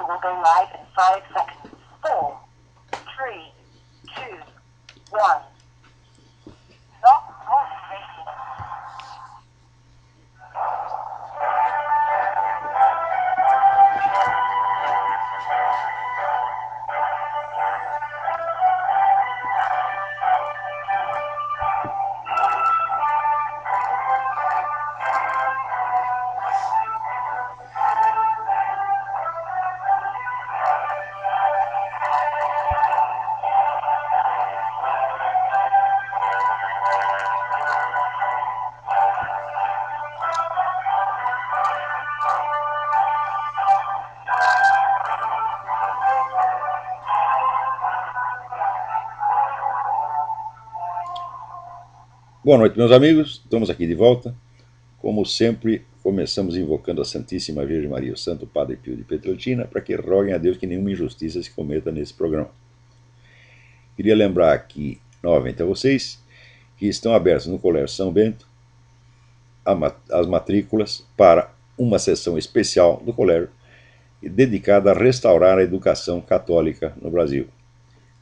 will go live in 5 seconds. 4, 3, 2, 1. Not Voice Radio. Boa noite, meus amigos. Estamos aqui de volta. Como sempre, começamos invocando a Santíssima Virgem Maria, o Santo Padre Pio de Pietrelcina, para que roguem a Deus que nenhuma injustiça se cometa nesse programa. Queria lembrar aqui, novamente a vocês, que estão abertas no Colégio São Bento as matrículas para uma sessão especial do colégio dedicada a restaurar a educação católica no Brasil.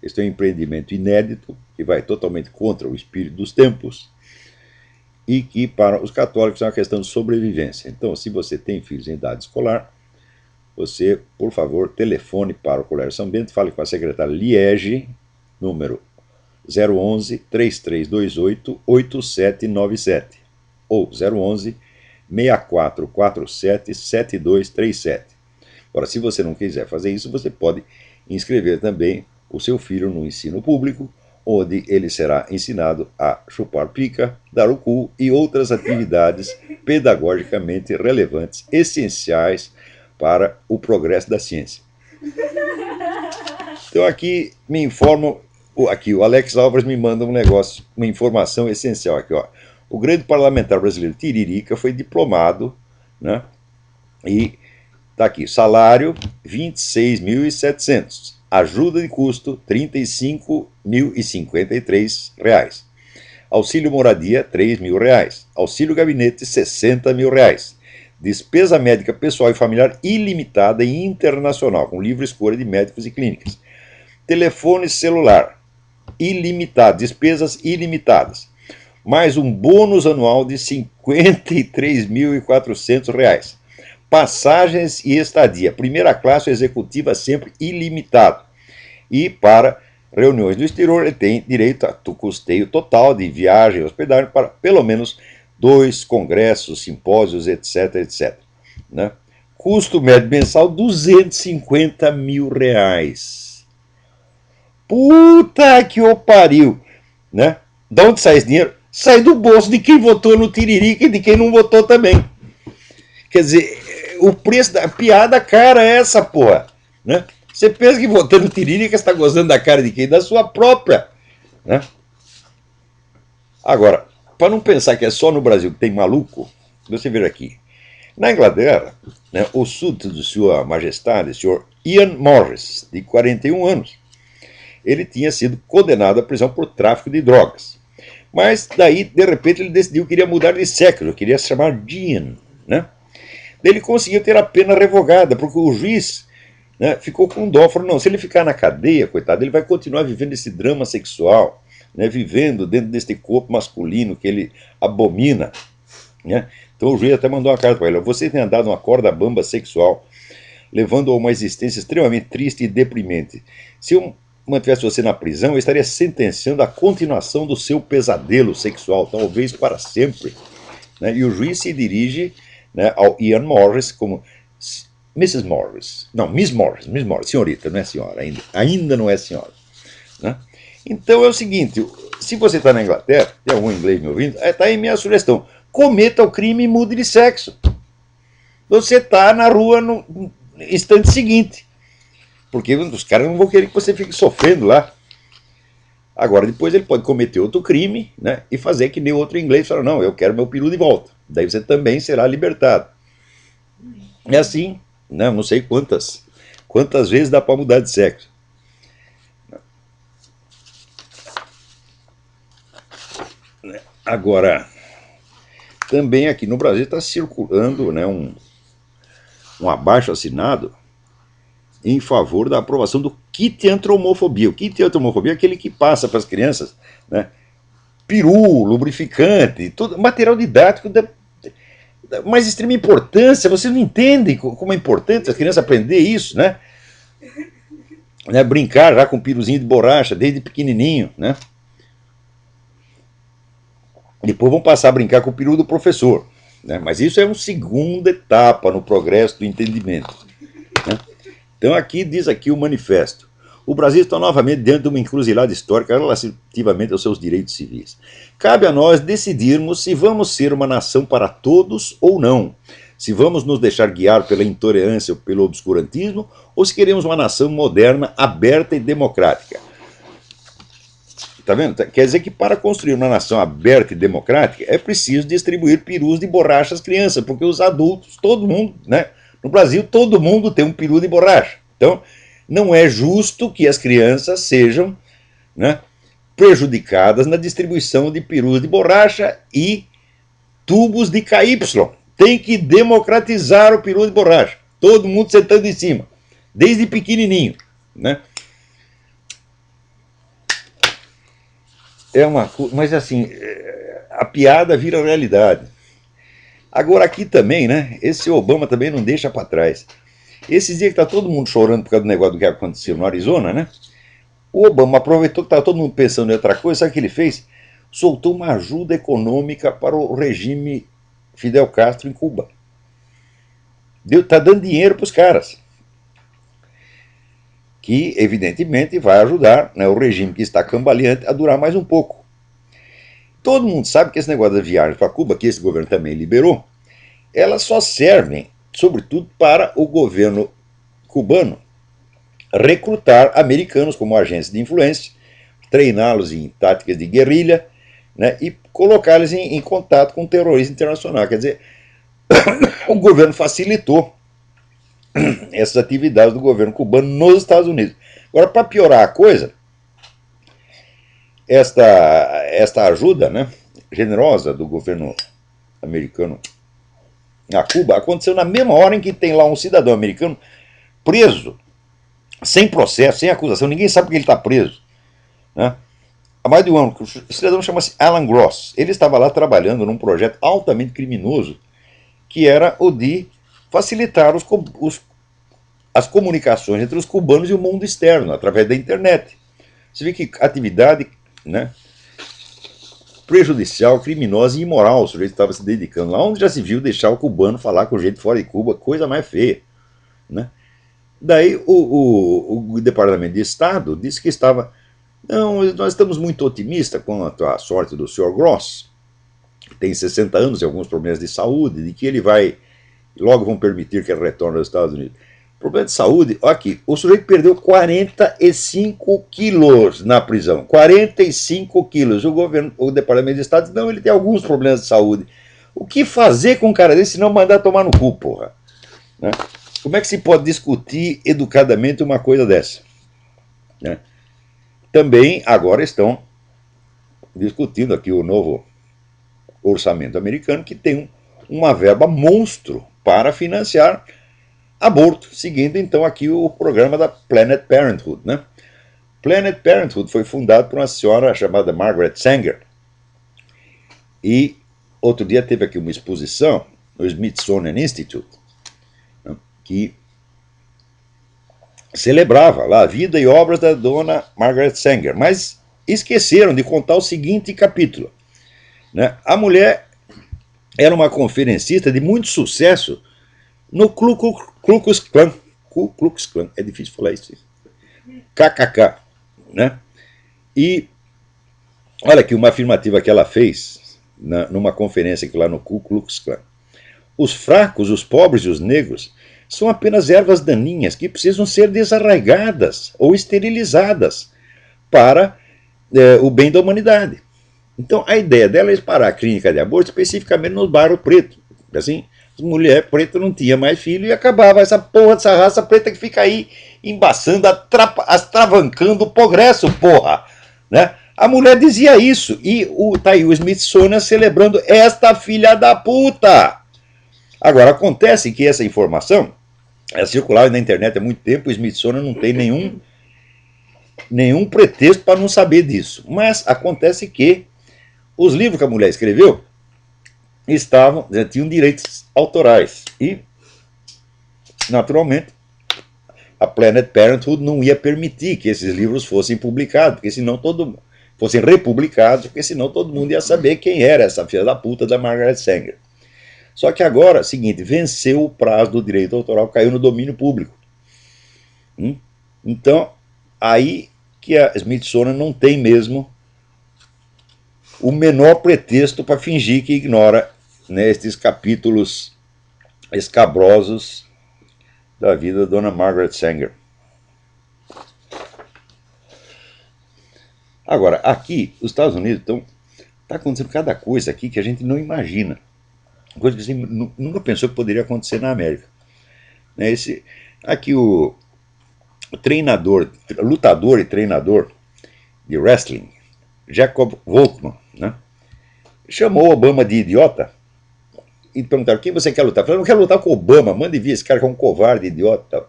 Este é um empreendimento inédito, que vai totalmente contra o espírito dos tempos, e que para os católicos é uma questão de sobrevivência. Então, se você tem filhos em idade escolar, você, por favor, telefone para o Colégio São Bento, fale com a secretária Liege, número 011-3328-8797, ou 011-6447-7237. Agora, se você não quiser fazer isso, você pode inscrever também o seu filho no ensino público, onde ele será ensinado a chupar pica, dar o cu e outras atividades pedagogicamente relevantes, essenciais para o progresso da ciência. Então aqui me informam, aqui o Alex Álvares me manda um negócio, uma informação essencial aqui, ó. O grande parlamentar brasileiro Tiririca foi diplomado, né? E está aqui, salário 26.700. Ajuda de custo, R$ 35.053. Auxílio moradia, R$ 3.000. Auxílio gabinete, R$ 60.000. Despesa médica pessoal e familiar ilimitada e internacional, com livre escolha de médicos e clínicas. Telefone celular, ilimitado, despesas ilimitadas. Mais um bônus anual de R$ 53.400. Passagens e estadia, primeira classe ou executiva sempre ilimitado. E para reuniões no exterior, ele tem direito a custeio total de viagem e hospedagem para pelo menos 2 congressos, simpósios, etc, etc. Né? Custo médio mensal, R$ 250.000. Puta que o pariu! Né? De onde sai esse dinheiro? Sai do bolso de quem votou no Tiririca e de quem não votou também. Quer dizer, o preço da piada cara é essa, porra. Né? Você pensa que votando no Tiririca está gozando da cara de quem? Da sua própria. Né? Agora, para não pensar que é só no Brasil que tem maluco, você vê aqui. Na Inglaterra, né, o súdito de Sua Majestade, o senhor Ian Morris, de 41 anos, ele tinha sido condenado à prisão por tráfico de drogas. Mas daí, de repente, ele decidiu que queria mudar de sexo, queria se chamar Dean, né? Ele conseguiu ter a pena revogada, porque o juiz, né, ficou com dó, falou, não, se ele ficar na cadeia, coitado, ele vai continuar vivendo esse drama sexual, né, vivendo dentro desse corpo masculino que ele abomina. Né? Então o juiz até mandou uma carta para ele, você tem andado uma corda bamba sexual, levando a uma existência extremamente triste e deprimente. Se eu mantivesse você na prisão, eu estaria sentenciando a continuação do seu pesadelo sexual, talvez para sempre. Né? E o juiz se dirige, né, ao Ian Morris como Mrs. Morris. Não, Miss Morris, senhorita, não é senhora ainda. Ainda não é senhora. Né? Então é o seguinte, se você está na Inglaterra, tem algum inglês me ouvindo, está aí minha sugestão. Cometa o crime e mude de sexo. Você está na rua no instante seguinte. Porque os caras não vão querer que você fique sofrendo lá. Agora, depois ele pode cometer outro crime, né, e fazer que nem outro inglês fala, não, eu quero meu peru de volta. Daí você também será libertado. É assim, né, não sei quantas vezes dá para mudar de sexo. Agora, também aqui no Brasil está circulando, né, um abaixo-assinado em favor da aprovação do kit anti-homofobia. O kit anti-homofobia é aquele que passa para as crianças, né, peru, lubrificante, todo, material didático da mais extrema importância. Vocês não entendem como é importante as crianças aprender isso, né? Brincar já com piruzinho de borracha desde pequenininho, né? Depois vão passar a brincar com o peru do professor, né? Mas isso é uma segunda etapa no progresso do entendimento, né? Então aqui diz aqui o manifesto: o Brasil está novamente diante de uma encruzilhada histórica relativamente aos seus direitos civis. Cabe a nós decidirmos se vamos ser uma nação para todos ou não, se vamos nos deixar guiar pela intolerância ou pelo obscurantismo, ou se queremos uma nação moderna, aberta e democrática. Tá vendo? Quer dizer que para construir uma nação aberta e democrática é preciso distribuir perus de borracha às crianças, porque os adultos, todo mundo, né? No Brasil todo mundo tem um peru de borracha. Então não é justo que as crianças sejam, né, prejudicadas na distribuição de perus de borracha e tubos de KY. Tem que democratizar o peru de borracha. Todo mundo sentando em cima, desde pequenininho, né? Mas assim, a piada vira realidade. Agora aqui também, né? Esse Obama também não deixa para trás. Esses dias que está todo mundo chorando por causa do negócio do que aconteceu no Arizona, né? O Obama aproveitou que estava todo mundo pensando em outra coisa, sabe o que ele fez? Soltou uma ajuda econômica para o regime Fidel Castro em Cuba. Está dando dinheiro para os caras, que evidentemente vai ajudar, né, o regime que está cambaleante a durar mais um pouco. Todo mundo sabe que esse negócio da viagem para Cuba, que esse governo também liberou, elas só servem, sobretudo, para o governo cubano recrutar americanos como agentes de influência, treiná-los em táticas de guerrilha, né, e colocá-los em contato com o terrorismo internacional. Quer dizer, o governo facilitou essas atividades do governo cubano nos Estados Unidos. Agora, para piorar a coisa, esta ajuda, né, generosa do governo americano a Cuba aconteceu na mesma hora em que tem lá um cidadão americano preso, sem processo, sem acusação, ninguém sabe porque ele está preso, né? Há mais de um ano. O cidadão chama-se Alan Gross. Ele estava lá trabalhando num projeto altamente criminoso, que era o de facilitar as comunicações entre os cubanos e o mundo externo, através da internet. Você vê que atividade, né, prejudicial, criminosa e imoral o sujeito estava se dedicando. Lá onde já se viu deixar o cubano falar com gente fora de Cuba, coisa mais feia, né? Daí o Departamento de Estado disse que estava... Não, nós estamos muito otimistas quanto à sorte do Sr. Gross, que tem 60 anos e alguns problemas de saúde, de que ele vai... Logo vão permitir que ele retorne aos Estados Unidos. Problema de saúde, olha aqui, o sujeito perdeu 45 quilos na prisão. 45 quilos. O Departamento de Estado diz, não, ele tem alguns problemas de saúde. O que fazer com um cara desse se não mandar tomar no cu, porra? Né? Como é que se pode discutir educadamente uma coisa dessa? Né? Também agora estão discutindo aqui o novo orçamento americano, que tem uma verba monstro para financiar aborto, seguindo então aqui o programa da Planned Parenthood, né? Planned Parenthood foi fundado por uma senhora chamada Margaret Sanger, e outro dia teve aqui uma exposição no Smithsonian Institute, né, que celebrava lá a vida e obras da dona Margaret Sanger, mas esqueceram de contar o seguinte capítulo, né? A mulher era uma conferencista de muito sucesso no Ku Klux Klan. Ku Klux Klan, é difícil falar isso. KKK, né? E olha aqui uma afirmativa que ela fez numa conferência aqui lá no Ku Klux Klan. Os fracos, os pobres e os negros são apenas ervas daninhas que precisam ser desarraigadas ou esterilizadas para o bem da humanidade. Então a ideia dela é parar a clínica de aborto especificamente nos bairros pretos. Assim, mulher preta não tinha mais filho e acabava essa porra dessa raça preta que fica aí embaçando, atravancando o progresso, porra, né? A mulher dizia isso e tá aí o Smithsonian celebrando esta filha da puta. Agora acontece que essa informação Ela circulava na internet há muito tempo, o Smithsonian não tem nenhum pretexto para não saber disso. Mas acontece que os livros que a mulher escreveu tinham direitos autorais. E, naturalmente, a Planned Parenthood não ia permitir que esses livros fossem publicados, porque senão fossem republicados, porque senão todo mundo ia saber quem era essa filha da puta da Margaret Sanger. Só que agora, seguinte, venceu o prazo do direito autoral, caiu no domínio público. Então, aí que a Smithsonian não tem mesmo o menor pretexto para fingir que ignora, né, estes capítulos escabrosos da vida da dona Margaret Sanger. Agora, aqui, os Estados Unidos está acontecendo cada coisa aqui que a gente não imagina. Coisa que você nunca pensou que poderia acontecer na América. Aqui o lutador e treinador de wrestling, Jacob Volkmann, né, chamou Obama de idiota e perguntaram: quem você quer lutar? Eu falei: não quero lutar com Obama, mande vir, esse cara que é um covarde, idiota.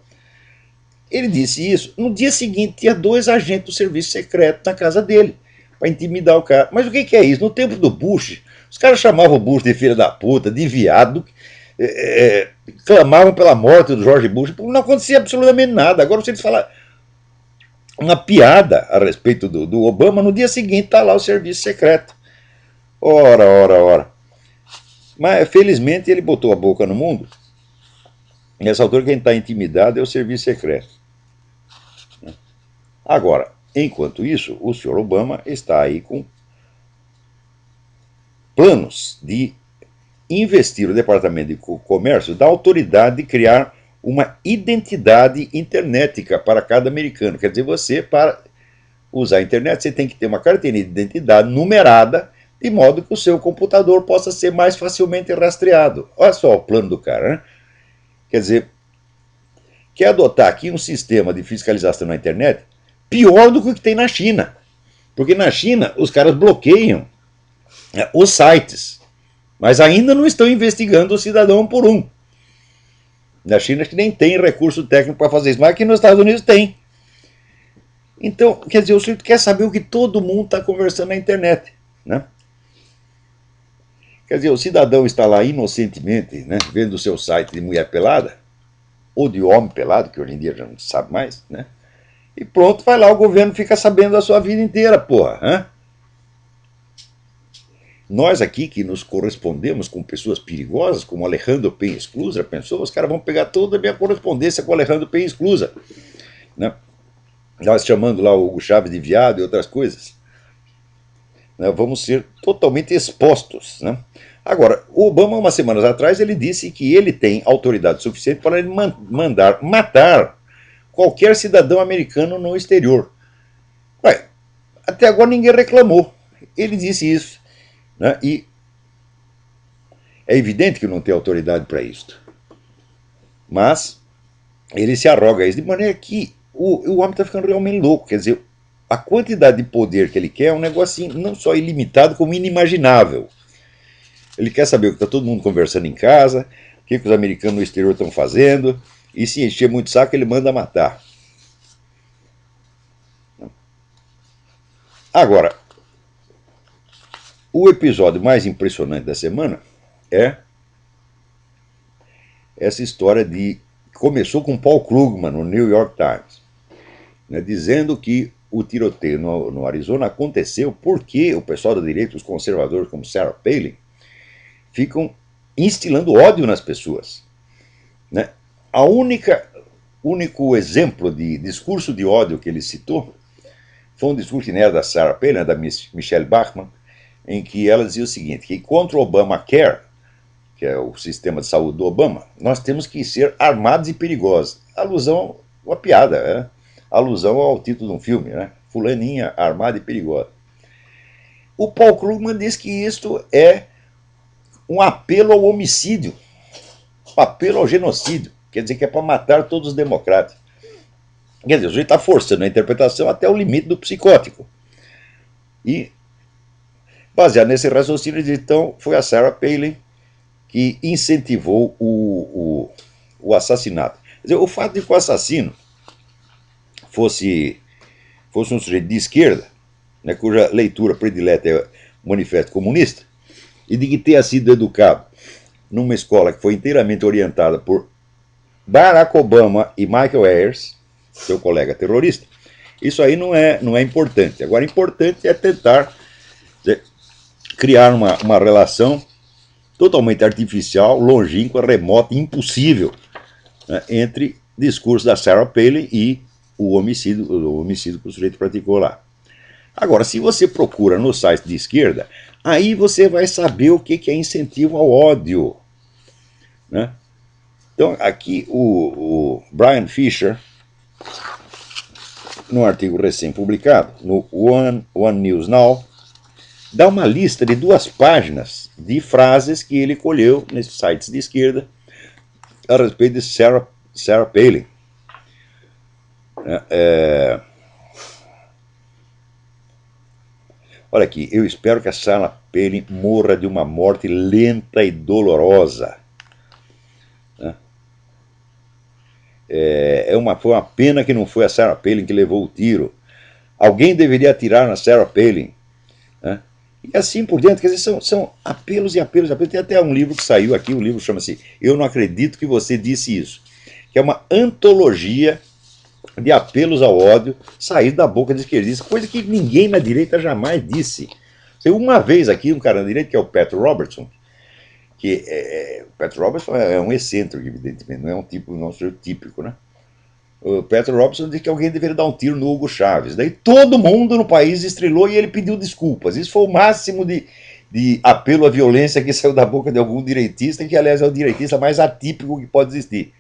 Ele disse isso. No dia seguinte tinha 2 agentes do serviço secreto na casa dele para intimidar o cara. Mas o que é isso? No tempo do Bush, os caras chamavam o Bush de filho da puta, de viado, clamavam pela morte do George Bush, não acontecia absolutamente nada. Agora vocês falam uma piada a respeito do Obama, no dia seguinte está lá o serviço secreto. Ora. Mas felizmente ele botou a boca no mundo. Nessa altura quem está intimidado é o serviço secreto. Agora, enquanto isso, o senhor Obama está aí com planos de investir o Departamento de Comércio da autoridade de criar uma identidade internética para cada americano. Quer dizer, você, para usar a internet, você tem que ter uma carteirinha de identidade numerada, de modo que o seu computador possa ser mais facilmente rastreado. Olha só o plano do cara, né? Quer dizer, quer adotar aqui um sistema de fiscalização na internet pior do que o que tem na China. Porque na China os caras bloqueiam os sites, mas ainda não estão investigando o cidadão um por um. Na China que nem tem recurso técnico para fazer isso, mas aqui nos Estados Unidos tem. Então, quer dizer, o sujeito quer saber o que todo mundo está conversando na internet, né? Quer dizer, o cidadão está lá inocentemente, né, vendo o seu site de mulher pelada, ou de homem pelado, que hoje em dia já não se sabe mais, né? E pronto, vai lá, o governo fica sabendo da sua vida inteira, porra. Hein? Nós aqui que nos correspondemos com pessoas perigosas, como Alejandro Penha Esclusa, pensou, os caras vão pegar toda a minha correspondência com Alejandro Penha Esclusa, né? Nós chamando lá o Hugo Chávez de viado e outras coisas. Né? Vamos ser totalmente expostos, né? Agora, o Obama, umas semanas atrás, ele disse que ele tem autoridade suficiente para ele mandar matar qualquer cidadão americano no exterior. Ué, até agora ninguém reclamou. Ele disse isso, né? E é evidente que não tem autoridade para isso. Mas ele se arroga isso, de maneira que o homem está ficando realmente louco. Quer dizer, a quantidade de poder que ele quer é um negocinho não só ilimitado, como inimaginável. Ele quer saber o que está todo mundo conversando em casa, o que os americanos no exterior estão fazendo, e se encher muito saco, ele manda matar. Agora, o episódio mais impressionante da semana é essa história de... Começou com Paul Krugman no New York Times, né, dizendo que o tiroteio no Arizona aconteceu porque o pessoal da direita, os conservadores como Sarah Palin, ficam instilando ódio nas pessoas, né? Único exemplo de discurso de ódio que ele citou foi um discurso que não era da Sarah Palin, da Michelle Bachmann, em que ela dizia o seguinte, que contra o Obamacare, que é o sistema de saúde do Obama, nós temos que ser armados e perigosos. Alusão, uma piada, né? Alusão ao título de um filme, né? Fulaninha armada e perigosa. O Paul Krugman diz que isto é um apelo ao homicídio, um apelo ao genocídio, quer dizer que é para matar todos os democratas. Quer dizer, o sujeito está forçando a interpretação até o limite do psicótico. E, baseado nesse raciocínio, então, foi a Sarah Palin que incentivou o assassinato. Quer dizer, o fato de que o assassino fosse um sujeito de esquerda, né, cuja leitura predileta é o Manifesto Comunista, e de que tenha sido educado numa escola que foi inteiramente orientada por Barack Obama e Michael Ayers, seu colega terrorista, isso aí não é importante. Agora, importante é tentar criar uma relação totalmente artificial, longínqua, remota, impossível, né, entre discurso da Sarah Palin e o homicídio que o sujeito praticou lá. Agora, se você procura no site de esquerda, aí você vai saber o que é incentivo ao ódio, né? Então, aqui o Brian Fisher, num artigo recém-publicado, no One News Now, dá uma lista de 2 páginas de frases que ele colheu nesses sites de esquerda a respeito de Sarah Palin. Olha aqui, eu espero que a Sarah Palin morra de uma morte lenta e dolorosa. Foi uma pena que não foi a Sarah Palin que levou o tiro. Alguém deveria atirar na Sarah Palin. Né? E assim por diante, quer dizer, são apelos e apelos e apelos. Tem até um livro que saiu aqui, o livro chama-se Eu Não Acredito Que Você Disse Isso, que é uma antologia de apelos ao ódio saído da boca de esquerdistas, coisa que ninguém na direita jamais disse. Uma vez aqui, um cara na direita, que é o Pat Robertson, Pat Robertson é um excêntrico, evidentemente, não é um tipo, não é um típico, né? O Pat Robertson disse que alguém deveria dar um tiro no Hugo Chávez. Daí todo mundo no país estrelou e ele pediu desculpas. Isso foi o máximo de apelo à violência que saiu da boca de algum direitista, que aliás é o direitista mais atípico que pode existir.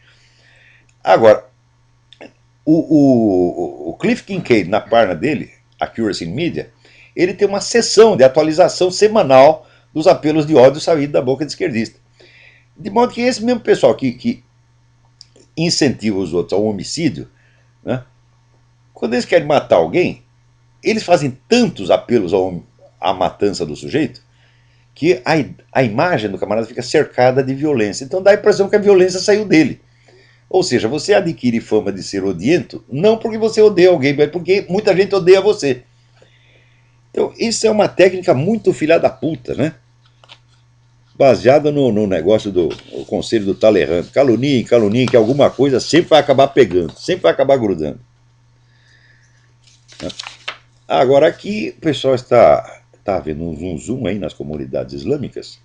Agora, o Cliff Kincaid, na página dele, Accuracy in Media, ele tem uma sessão de atualização semanal dos apelos de ódio saídos da boca de esquerdista. De modo que esse mesmo pessoal que incentiva os outros ao homicídio, né, quando eles querem matar alguém, eles fazem tantos apelos à matança do sujeito que a imagem do camarada fica cercada de violência. Então dá a impressão que a violência saiu dele. Ou seja, você adquire fama de ser odiento, não porque você odeia alguém, mas porque muita gente odeia você. Então, isso é uma técnica muito filha da puta, né? Baseada no negócio do conselho do Talleyrand. Caluniem, que alguma coisa sempre vai acabar pegando, sempre vai acabar grudando. Agora, aqui o pessoal está vendo um zoom aí nas comunidades islâmicas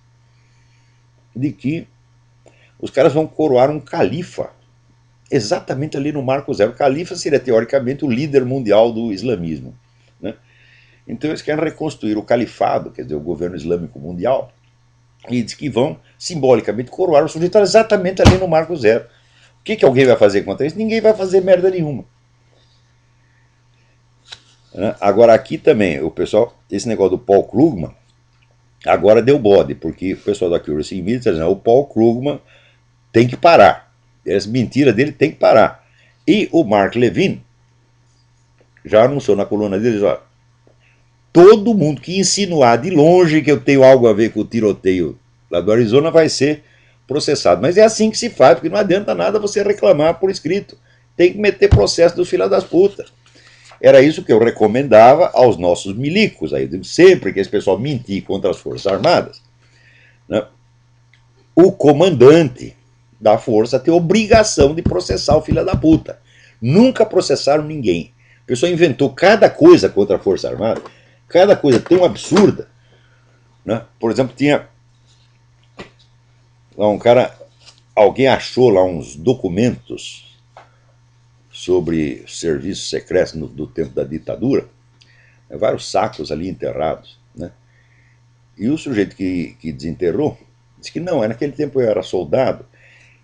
de que os caras vão coroar um califa exatamente ali no Marco Zero. O califa seria, teoricamente, o líder mundial do islamismo, né? Então eles querem reconstruir o califado, quer dizer, o governo islâmico mundial, e diz que vão, simbolicamente, coroar o sujeito exatamente ali no Marco Zero. O que alguém vai fazer contra isso? Ninguém vai fazer merda nenhuma. Agora aqui também, o pessoal, esse negócio do Paul Krugman, agora deu bode, porque o pessoal da Accuracy in Media está dizendo, o Paul Krugman tem que parar. Essa mentira dele tem que parar. E o Mark Levin já anunciou na coluna dele, ó, todo mundo que insinuar de longe que eu tenho algo a ver com o tiroteio lá do Arizona vai ser processado. Mas é assim que se faz, porque não adianta nada você reclamar por escrito. Tem que meter processo dos filhos das putas. Era isso que eu recomendava aos nossos milicos. Aí, sempre que esse pessoal mentir contra as Forças Armadas, né, o comandante da força tem obrigação de processar o filho da puta. Nunca processaram ninguém. O pessoal inventou cada coisa contra a Força Armada, cada coisa tão absurda, né? Por exemplo, tinha lá um cara, alguém achou lá uns documentos sobre serviços secretos do tempo da ditadura, né? Vários sacos ali enterrados, né? E o sujeito que desenterrou disse que não, naquele tempo eu era soldado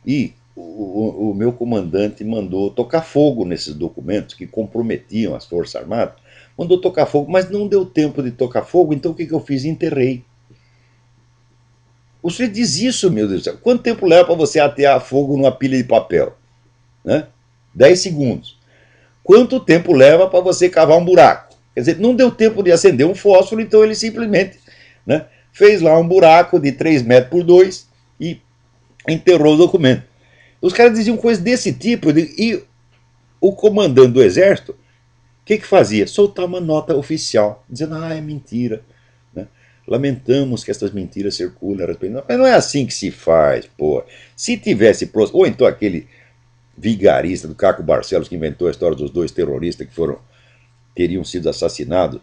e o meu comandante mandou tocar fogo nesses documentos que comprometiam as Forças Armadas, mandou tocar fogo, mas não deu tempo de tocar fogo, então o que eu fiz? Enterrei. O sujeito diz isso, meu Deus do céu. Quanto tempo leva para você atear fogo numa pilha de papel? Né? 10 segundos. Quanto tempo leva para você cavar um buraco? Quer dizer, não deu tempo de acender um fósforo, então ele simplesmente, né, fez lá um buraco de 3 metros por 2 e enterrou o documento. Os caras diziam coisas desse tipo, e o comandante do exército, o que fazia? Soltar uma nota oficial, dizendo, é mentira, né? Lamentamos que essas mentiras circulem. Mas não é assim que se faz, pô. Se tivesse... Ou então aquele vigarista do Caco Barcelos, que inventou a história dos 2 terroristas que teriam sido assassinados,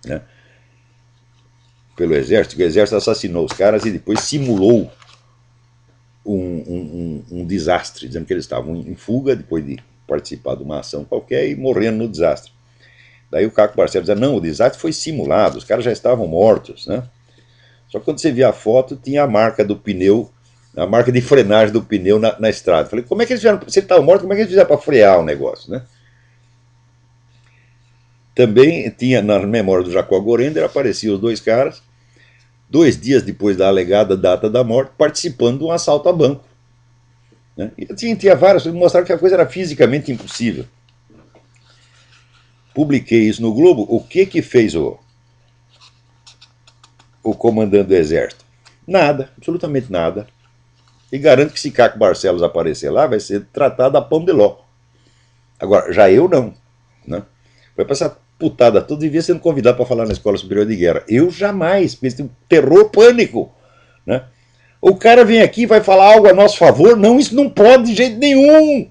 né, pelo exército, que o exército assassinou os caras e depois simulou um desastre, dizendo que eles estavam em fuga depois de participar de uma ação qualquer e morrendo no desastre. Daí o Caco Barcelos dizia, não, o desastre foi simulado, os caras já estavam mortos, né? Só que quando você via a foto, tinha a marca do pneu, a marca de frenagem do pneu na estrada. Falei, como é que eles fizeram? Se ele estava morto, como é que eles fizeram para frear o negócio, né? Também tinha na memória do Jacó Gorender, apareciam os 2 caras, 2 dias depois da alegada data da morte, participando de um assalto a banco, né? E tinha várias coisas que mostraram que a coisa era fisicamente impossível. Publiquei isso no Globo. O que fez o comandante do exército? Nada, absolutamente nada. E garanto que se Caco Barcelos aparecer lá, vai ser tratado a pão de ló. Agora, já eu não, né? Vai passar putada toda, devia sendo convidado para falar na Escola Superior de Guerra. Eu jamais, porque esse terror, pânico, né? O cara vem aqui e vai falar algo a nosso favor? Não, isso não pode de jeito nenhum,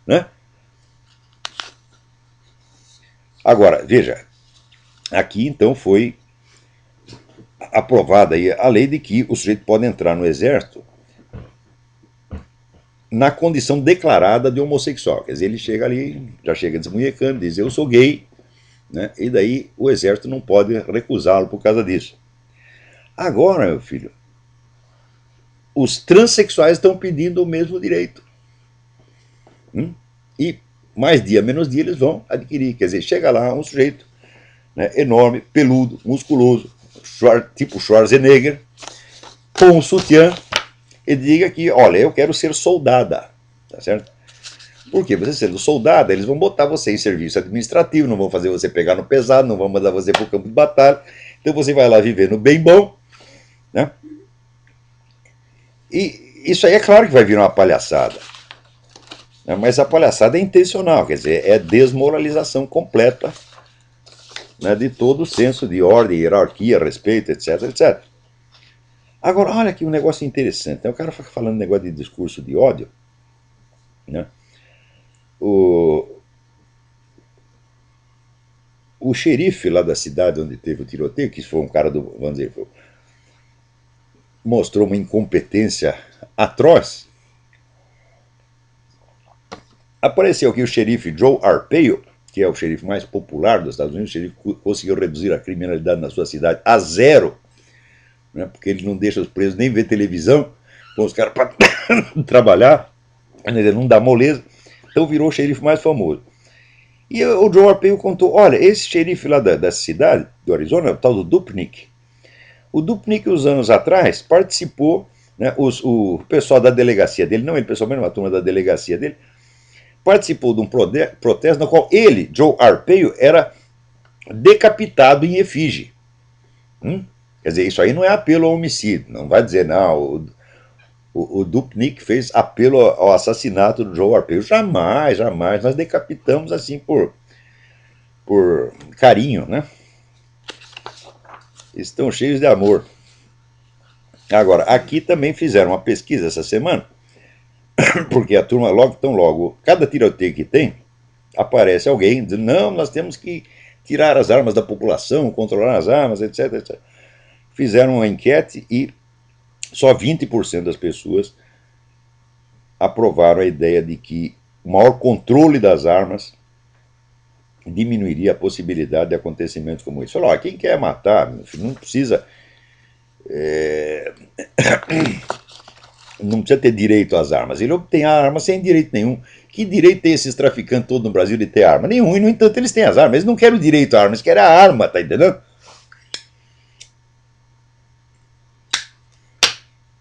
né? Agora, veja, aqui então foi aprovada aí a lei de que o sujeito pode entrar no exército na condição declarada de homossexual. Quer dizer, ele chega ali, já chega desmunhecando, diz, eu sou gay, né? E daí o exército não pode recusá-lo por causa disso. Agora, meu filho, os transexuais estão pedindo o mesmo direito. E mais dia, menos dia, eles vão adquirir. Quer dizer, chega lá um sujeito, né, enorme, peludo, musculoso, tipo Schwarzenegger, com um sutiã, e diga que, olha, eu quero ser soldada, tá certo? Porque você sendo soldada, eles vão botar você em serviço administrativo, não vão fazer você pegar no pesado, não vão mandar você para o campo de batalha, então você vai lá viver no bem bom, né? E isso aí é claro que vai vir uma palhaçada, né? Mas a palhaçada é intencional, quer dizer, é desmoralização completa, né, de todo o senso de ordem, hierarquia, respeito, etc, etc. Agora, olha aqui um negócio interessante, né? O cara fica falando negócio de discurso de ódio, né? O xerife lá da cidade onde teve o tiroteio, que foi um cara do, vamos dizer, mostrou uma incompetência atroz. Apareceu aqui o xerife Joe Arpaio, que é o xerife mais popular dos Estados Unidos. O xerife conseguiu reduzir a criminalidade na sua cidade a 0, né, porque ele não deixa os presos nem ver televisão, com os caras para trabalhar, ele não dá moleza, então virou o xerife mais famoso. E o Joe Arpaio contou, olha, esse xerife lá dessa cidade, do Arizona, o tal do Dupnik, o Dupnik, uns anos atrás, participou, né, o pessoal da delegacia dele, não ele pessoalmente, uma turma da delegacia dele, participou de um protesto no qual ele, Joe Arpaio, era decapitado em efígie. Quer dizer, isso aí não é apelo ao homicídio, não vai dizer, não, o Dupnik fez apelo ao assassinato do Joe Arpaio. Jamais, jamais, nós decapitamos assim por carinho, né? Estão cheios de amor. Agora, aqui também fizeram uma pesquisa essa semana, porque a turma logo, cada tiroteio que tem, aparece alguém dizendo, não, nós temos que tirar as armas da população, controlar as armas, etc, etc. Fizeram uma enquete e só 20% das pessoas aprovaram a ideia de que o maior controle das armas diminuiria a possibilidade de acontecimentos como esse. Falou, quem quer matar, não precisa... não precisa ter direito às armas. Ele obtém a arma sem direito nenhum. Que direito tem esses traficantes todos no Brasil de ter arma? Nenhum, e no entanto eles têm as armas. Eles não querem o direito à arma, eles querem a arma, tá entendendo?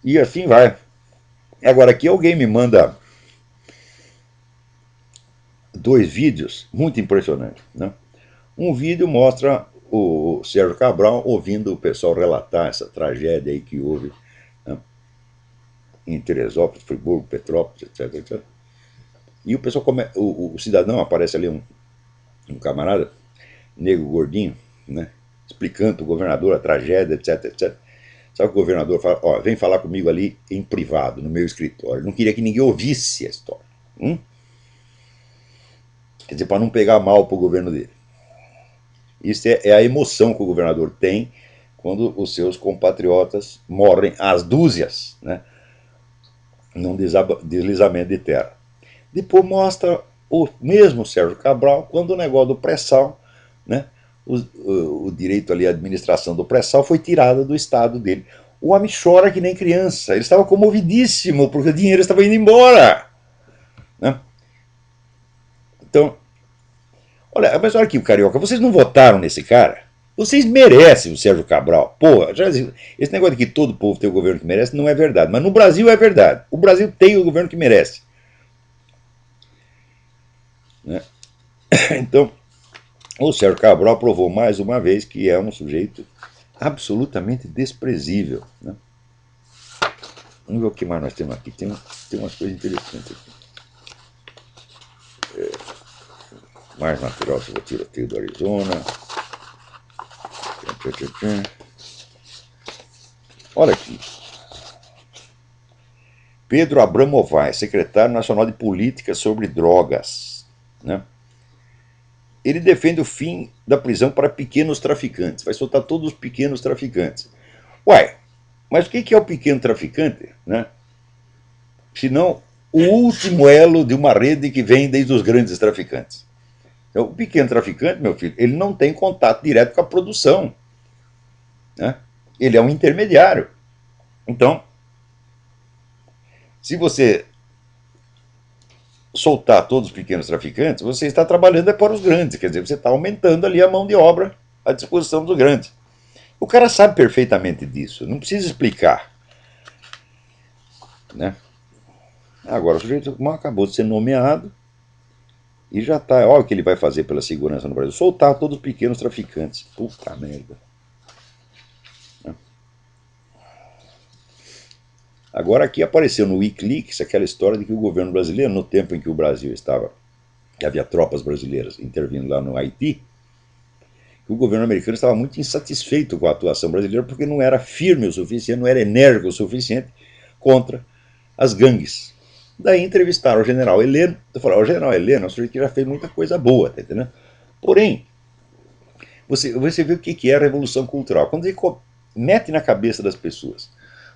E assim vai. Agora aqui alguém me manda 2 vídeos muito impressionantes, né? Um vídeo mostra o Sérgio Cabral ouvindo o pessoal relatar essa tragédia aí que houve, né, em Teresópolis, Friburgo, Petrópolis, etc, etc. E o pessoal o cidadão, aparece ali um camarada, negro, gordinho, né, explicando para o governador a tragédia, etc, etc. Sabe o que o governador fala? Ó, vem falar comigo ali em privado, no meu escritório. Não queria que ninguém ouvisse a história. Quer dizer, para não pegar mal para o governo dele. Isso é a emoção que o governador tem quando os seus compatriotas morrem às dúzias, né, num deslizamento de terra. Depois mostra o mesmo Sérgio Cabral quando o negócio do pré-sal, né, o direito ali à administração do pré-sal foi tirado do estado dele. O homem chora que nem criança, ele estava comovidíssimo porque o dinheiro estava indo embora, né? Então, olha, mas olha aqui, Carioca, vocês não votaram nesse cara? Vocês merecem o Sérgio Cabral. Porra, esse negócio de que todo povo tem o governo que merece não é verdade, mas no Brasil é verdade. O Brasil tem o governo que merece, né? Então, o Sérgio Cabral provou mais uma vez que é um sujeito absolutamente desprezível, né? Vamos ver o que mais nós temos aqui. Tem umas coisas interessantes aqui. Mais material sobre o tiroteio do Arizona. Olha aqui. Pedro Abramovay, secretário nacional de política sobre drogas, né? Ele defende o fim da prisão para pequenos traficantes. Vai soltar todos os pequenos traficantes. Uai, mas o que é o pequeno traficante, né? Se não o último elo de uma rede que vem desde os grandes traficantes. Então, o pequeno traficante, meu filho, ele não tem contato direto com a produção, né? Ele é um intermediário. Então, se você soltar todos os pequenos traficantes, você está trabalhando para os grandes, quer dizer, você está aumentando ali a mão de obra à disposição dos grandes. O cara sabe perfeitamente disso, não precisa explicar, né? Agora, o sujeito acabou de ser nomeado e já está. Olha o que ele vai fazer pela segurança no Brasil: soltar todos os pequenos traficantes. Puta merda. Agora aqui apareceu no Wikileaks aquela história de que o governo brasileiro, no tempo em que o Brasil estava, havia tropas brasileiras intervindo lá no Haiti, que o governo americano estava muito insatisfeito com a atuação brasileira porque não era firme o suficiente, não era enérgico o suficiente contra as gangues. Daí entrevistaram o general Heleno. Eu falei: o general Heleno é um sujeito que já fez muita coisa boa, tá entendendo? Porém, você vê o que é a revolução cultural. Quando ele mete na cabeça das pessoas,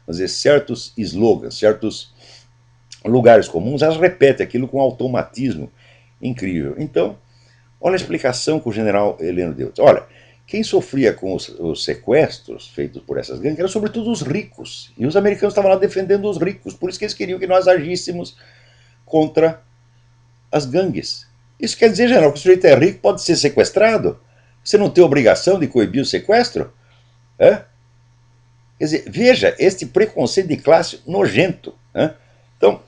fazer certos slogans, certos lugares comuns, elas repetem aquilo com um automatismo incrível. Então, olha a explicação que o general Heleno deu. Olha, quem sofria com os sequestros feitos por essas gangues eram sobretudo os ricos. E os americanos estavam lá defendendo os ricos. Por isso que eles queriam que nós agíssemos contra as gangues. Isso quer dizer, general, que o sujeito é rico, pode ser sequestrado? Você não tem obrigação de coibir o sequestro? É? Quer dizer, veja este preconceito de classe nojento, né? Então,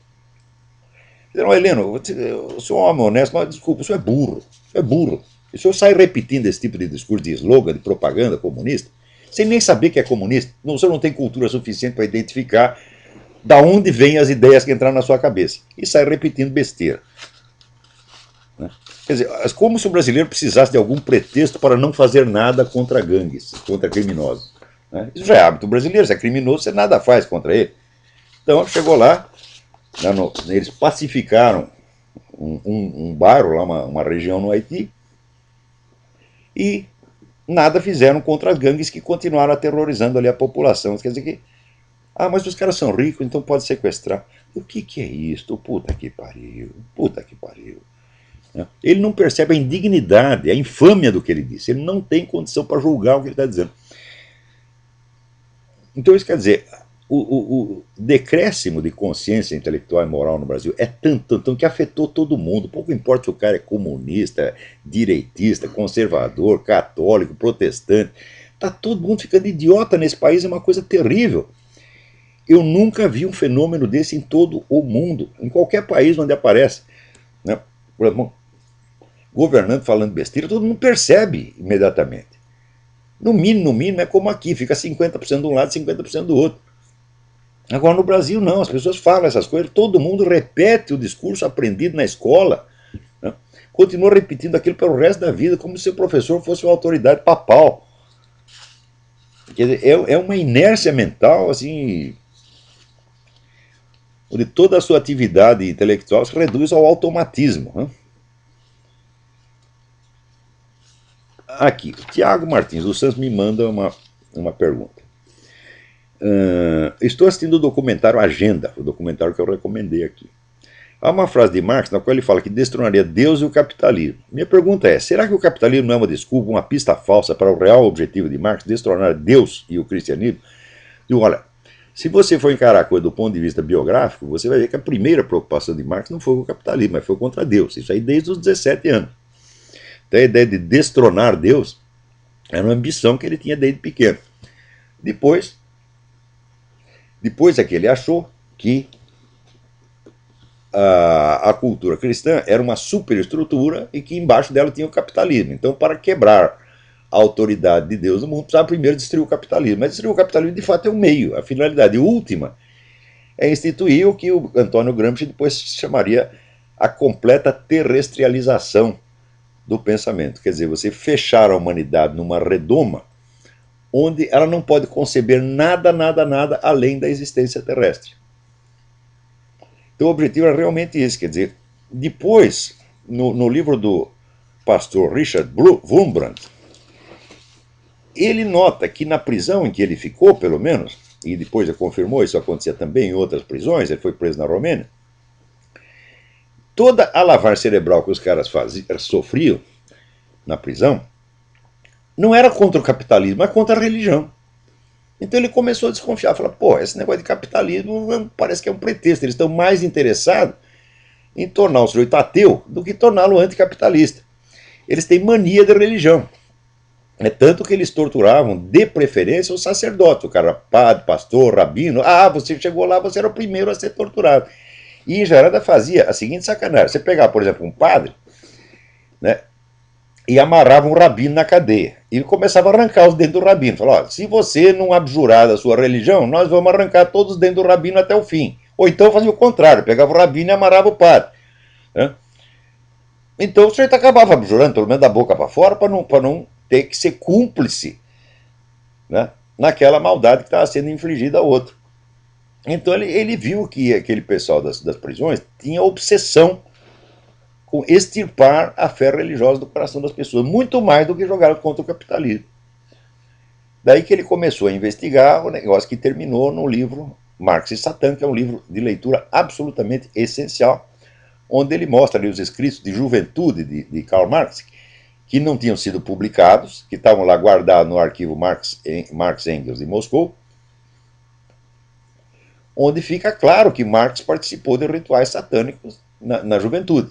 general Heleno, o senhor é um homem honesto, mas desculpa, o senhor é burro. O senhor é burro. E o senhor sai repetindo esse tipo de discurso de slogan, de propaganda comunista, sem nem saber que é comunista. O senhor não tem cultura suficiente para identificar da onde vêm as ideias que entraram na sua cabeça. E sai repetindo besteira, né? Quer dizer, como se o brasileiro precisasse de algum pretexto para não fazer nada contra gangues, contra criminosos, né? Isso já é hábito brasileiro. Se é criminoso, você nada faz contra ele. Então, chegou lá, eles pacificaram um bairro, lá, uma região no Haiti, e nada fizeram contra as gangues que continuaram aterrorizando ali a população. Quer dizer que, mas os caras são ricos, então pode sequestrar. O que é isso? Puta que pariu, puta que pariu. Ele não percebe a indignidade, a infâmia do que ele disse. Ele não tem condição para julgar o que ele está dizendo. Então isso quer dizer, o decréscimo de consciência intelectual e moral no Brasil é tanto que afetou todo mundo. Pouco importa se o cara é comunista, direitista, conservador, católico, protestante. Está todo mundo ficando idiota nesse país, é uma coisa terrível. Eu nunca vi um fenômeno desse em todo o mundo, em qualquer país onde aparece, né? Por exemplo, governante falando besteira, todo mundo percebe imediatamente. No mínimo, é como aqui, fica 50% de um lado e 50% do outro. Agora, no Brasil, não, as pessoas falam essas coisas, todo mundo repete o discurso aprendido na escola, né? Continua repetindo aquilo pelo resto da vida, como se o professor fosse uma autoridade papal. Quer dizer, é uma inércia mental, assim, onde toda a sua atividade intelectual se reduz ao automatismo, né? Aqui, Tiago Martins dos Santos me manda uma pergunta. Estou assistindo o documentário Agenda, o documentário que eu recomendei aqui. Há uma frase de Marx na qual ele fala que destronaria Deus e o capitalismo. Minha pergunta é, será que o capitalismo não é uma desculpa, uma pista falsa para o real objetivo de Marx, destronar Deus e o cristianismo? E olha, se você for encarar a coisa do ponto de vista biográfico, você vai ver que a primeira preocupação de Marx não foi com o capitalismo, mas foi contra Deus. Isso aí desde os 17 anos. Então a ideia de destronar Deus era uma ambição que ele tinha desde pequeno. Depois é que ele achou que a cultura cristã era uma superestrutura e que embaixo dela tinha o capitalismo. Então, para quebrar a autoridade de Deus no mundo, precisava primeiro destruir o capitalismo. Mas destruir o capitalismo, de fato, é um meio. A finalidade última é instituir o que o Antônio Gramsci depois chamaria a completa terrestrialização do pensamento. Quer dizer, você fechar a humanidade numa redoma onde ela não pode conceber nada além da existência terrestre. Então o objetivo era realmente esse, quer dizer, depois, no livro do pastor Richard Wurmbrand, ele nota que na prisão em que ele ficou, pelo menos, e depois ele confirmou, isso acontecia também em outras prisões, ele foi preso na Romênia, toda a lavagem cerebral que os caras sofriam na prisão não era contra o capitalismo, mas contra a religião. Então ele começou a desconfiar, falou, pô, esse negócio de capitalismo parece que é um pretexto, eles estão mais interessados em tornar o sujeito ateu do que torná-lo anticapitalista. Eles têm mania de religião. É tanto que eles torturavam, de preferência, os sacerdotes, o cara padre, pastor, rabino. Ah, você chegou lá, você era o primeiro a ser torturado. E em Jarada fazia a seguinte sacanagem, você pegava, por exemplo, um padre, né, e amarrava um rabino na cadeia. E ele começava a arrancar os dentes do rabino. Falava, se você não abjurar da sua religião, nós vamos arrancar todos os dentes do rabino até o fim. Ou então fazia o contrário, pegava o rabino e amarrava o padre. Né? Então o sujeito acabava abjurando, pelo menos da boca para fora, para não ter que ser cúmplice, né, naquela maldade que estava sendo infligida a outro. Então ele viu que aquele pessoal das prisões tinha obsessão com extirpar a fé religiosa do coração das pessoas, muito mais do que jogar contra o capitalismo. Daí que ele começou a investigar o negócio que terminou no livro Marx e Satã, que é um livro de leitura absolutamente essencial, onde ele mostra ali os escritos de juventude de Karl Marx, que não tinham sido publicados, que estavam lá guardados no arquivo Marx Engels de Moscou, onde fica claro que Marx participou de rituais satânicos na juventude.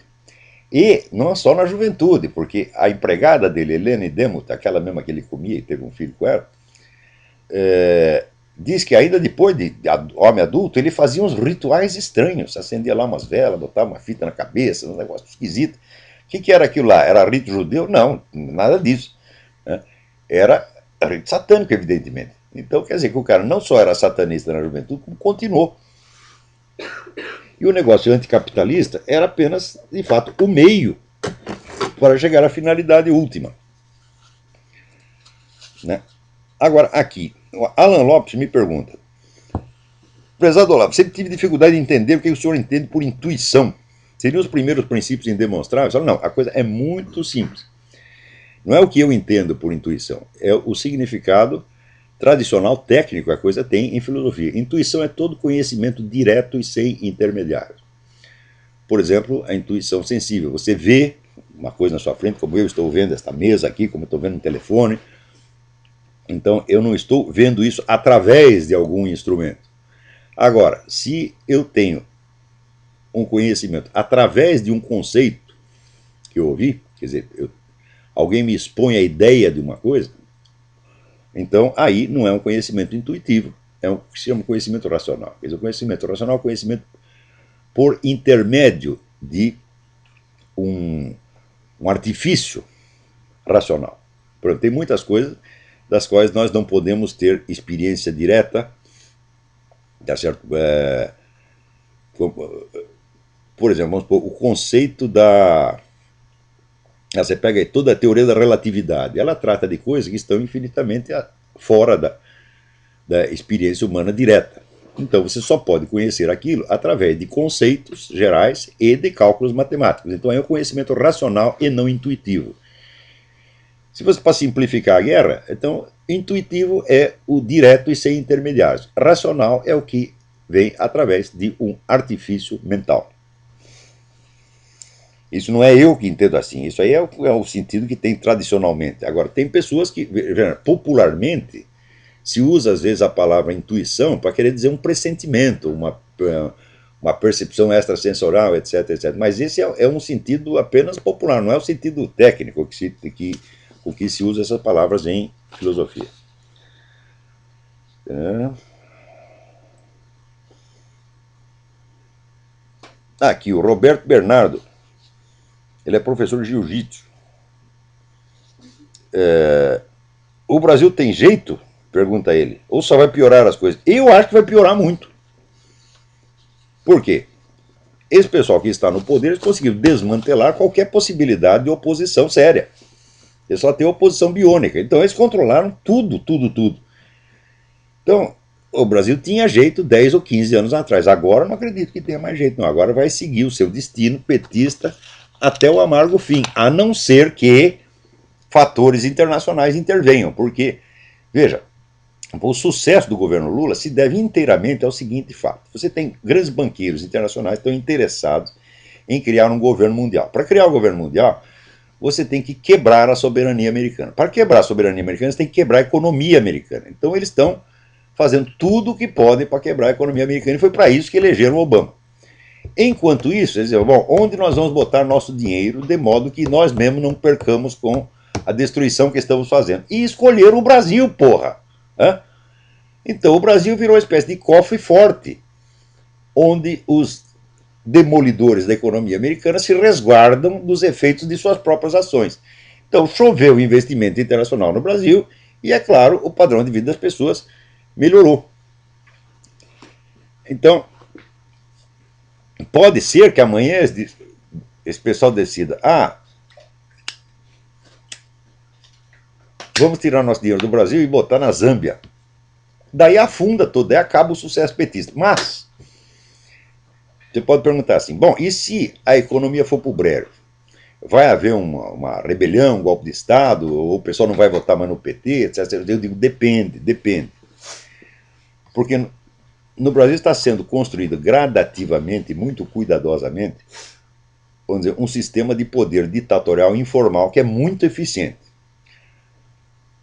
E não só na juventude, porque a empregada dele, Helene Demuth, aquela mesma que ele comia e teve um filho com ela, diz que ainda depois de homem adulto, ele fazia uns rituais estranhos, acendia lá umas velas, botava uma fita na cabeça, um negócio esquisito. O que era aquilo lá? Era rito judeu? Não, nada disso. Né? Era rito satânico, evidentemente. Então quer dizer que o cara não só era satanista na juventude, como continuou. E o negócio anticapitalista era apenas, de fato, o meio para chegar à finalidade última. Né? Agora, aqui, o Alan Lopes me pergunta, prezado Olavo, sempre tive dificuldade de entender o que o senhor entende por intuição. Seriam os primeiros princípios indemonstráveis? Não, a coisa é muito simples. Não é o que eu entendo por intuição, é o significado tradicional, técnico, que a coisa tem em filosofia. Intuição é todo conhecimento direto e sem intermediários. Por exemplo, a intuição sensível. Você vê uma coisa na sua frente, como eu estou vendo esta mesa aqui, como eu estou vendo um telefone. Então, eu não estou vendo isso através de algum instrumento. Agora, se eu tenho um conhecimento através de um conceito que eu ouvi, quer dizer, alguém me expõe a ideia de uma coisa, então aí não é um conhecimento intuitivo, é o que se chama conhecimento racional. Quer dizer, o conhecimento racional é o conhecimento por intermédio de um artifício racional. Por exemplo, tem muitas coisas das quais nós não podemos ter experiência direta, Tá certo? Por exemplo, vamos supor, o conceito da... Você pega aí toda a teoria da relatividade, ela trata de coisas que estão infinitamente fora da experiência humana direta. Então você só pode conhecer aquilo através de conceitos gerais e de cálculos matemáticos. Então é um conhecimento racional e não intuitivo. Se você para simplificar a guerra, então intuitivo é o direto e sem intermediários. Racional é o que vem através de um artifício mental. Isso não é eu que entendo assim, isso aí é o sentido que tem tradicionalmente. Agora, tem pessoas que, popularmente, se usa às vezes a palavra intuição para querer dizer um pressentimento, uma percepção extrasensorial, etc, etc. Mas esse é um sentido apenas popular, não é o sentido técnico com que se usa essas palavras em filosofia. Aqui, o Roberto Bernardo, ele é professor de jiu-jitsu. O Brasil tem jeito? Pergunta ele. Ou só vai piorar as coisas? Eu acho que vai piorar muito. Por quê? Esse pessoal que está no poder, eles conseguiram desmantelar qualquer possibilidade de oposição séria. Eles só têm oposição biônica. Então eles controlaram tudo, tudo, tudo. Então, o Brasil tinha jeito 10 ou 15 anos atrás. Agora não acredito que tenha mais jeito, não. Agora vai seguir o seu destino petista até o amargo fim. A não ser que fatores internacionais intervenham. Porque, veja, o sucesso do governo Lula se deve inteiramente ao seguinte fato. Você tem grandes banqueiros internacionais que estão interessados em criar um governo mundial. Para criar um governo mundial, você tem que quebrar a soberania americana. Para quebrar a soberania americana, você tem que quebrar a economia americana. Então eles estão fazendo tudo o que podem para quebrar a economia americana, e foi para isso que elegeram o Obama. Enquanto isso, eles diziam, bom, onde nós vamos botar nosso dinheiro de modo que nós mesmos não percamos com a destruição que estamos fazendo? E escolheram o Brasil, porra! Então o Brasil virou uma espécie de cofre forte, onde os demolidores da economia americana se resguardam dos efeitos de suas próprias ações. Então choveu investimento internacional no Brasil e, é claro, o padrão de vida das pessoas melhorou. Então, pode ser que amanhã esse pessoal decida, vamos tirar nosso dinheiro do Brasil e botar na Zâmbia. Daí afunda tudo, daí acaba o sucesso petista. Mas, você pode perguntar assim, bom, e se a economia for para o brejo? Vai haver uma rebelião, um golpe de Estado, ou o pessoal não vai votar mais no PT, etc. Eu digo, depende. Porque no Brasil está sendo construído gradativamente, muito cuidadosamente, vamos dizer, um sistema de poder ditatorial informal que é muito eficiente.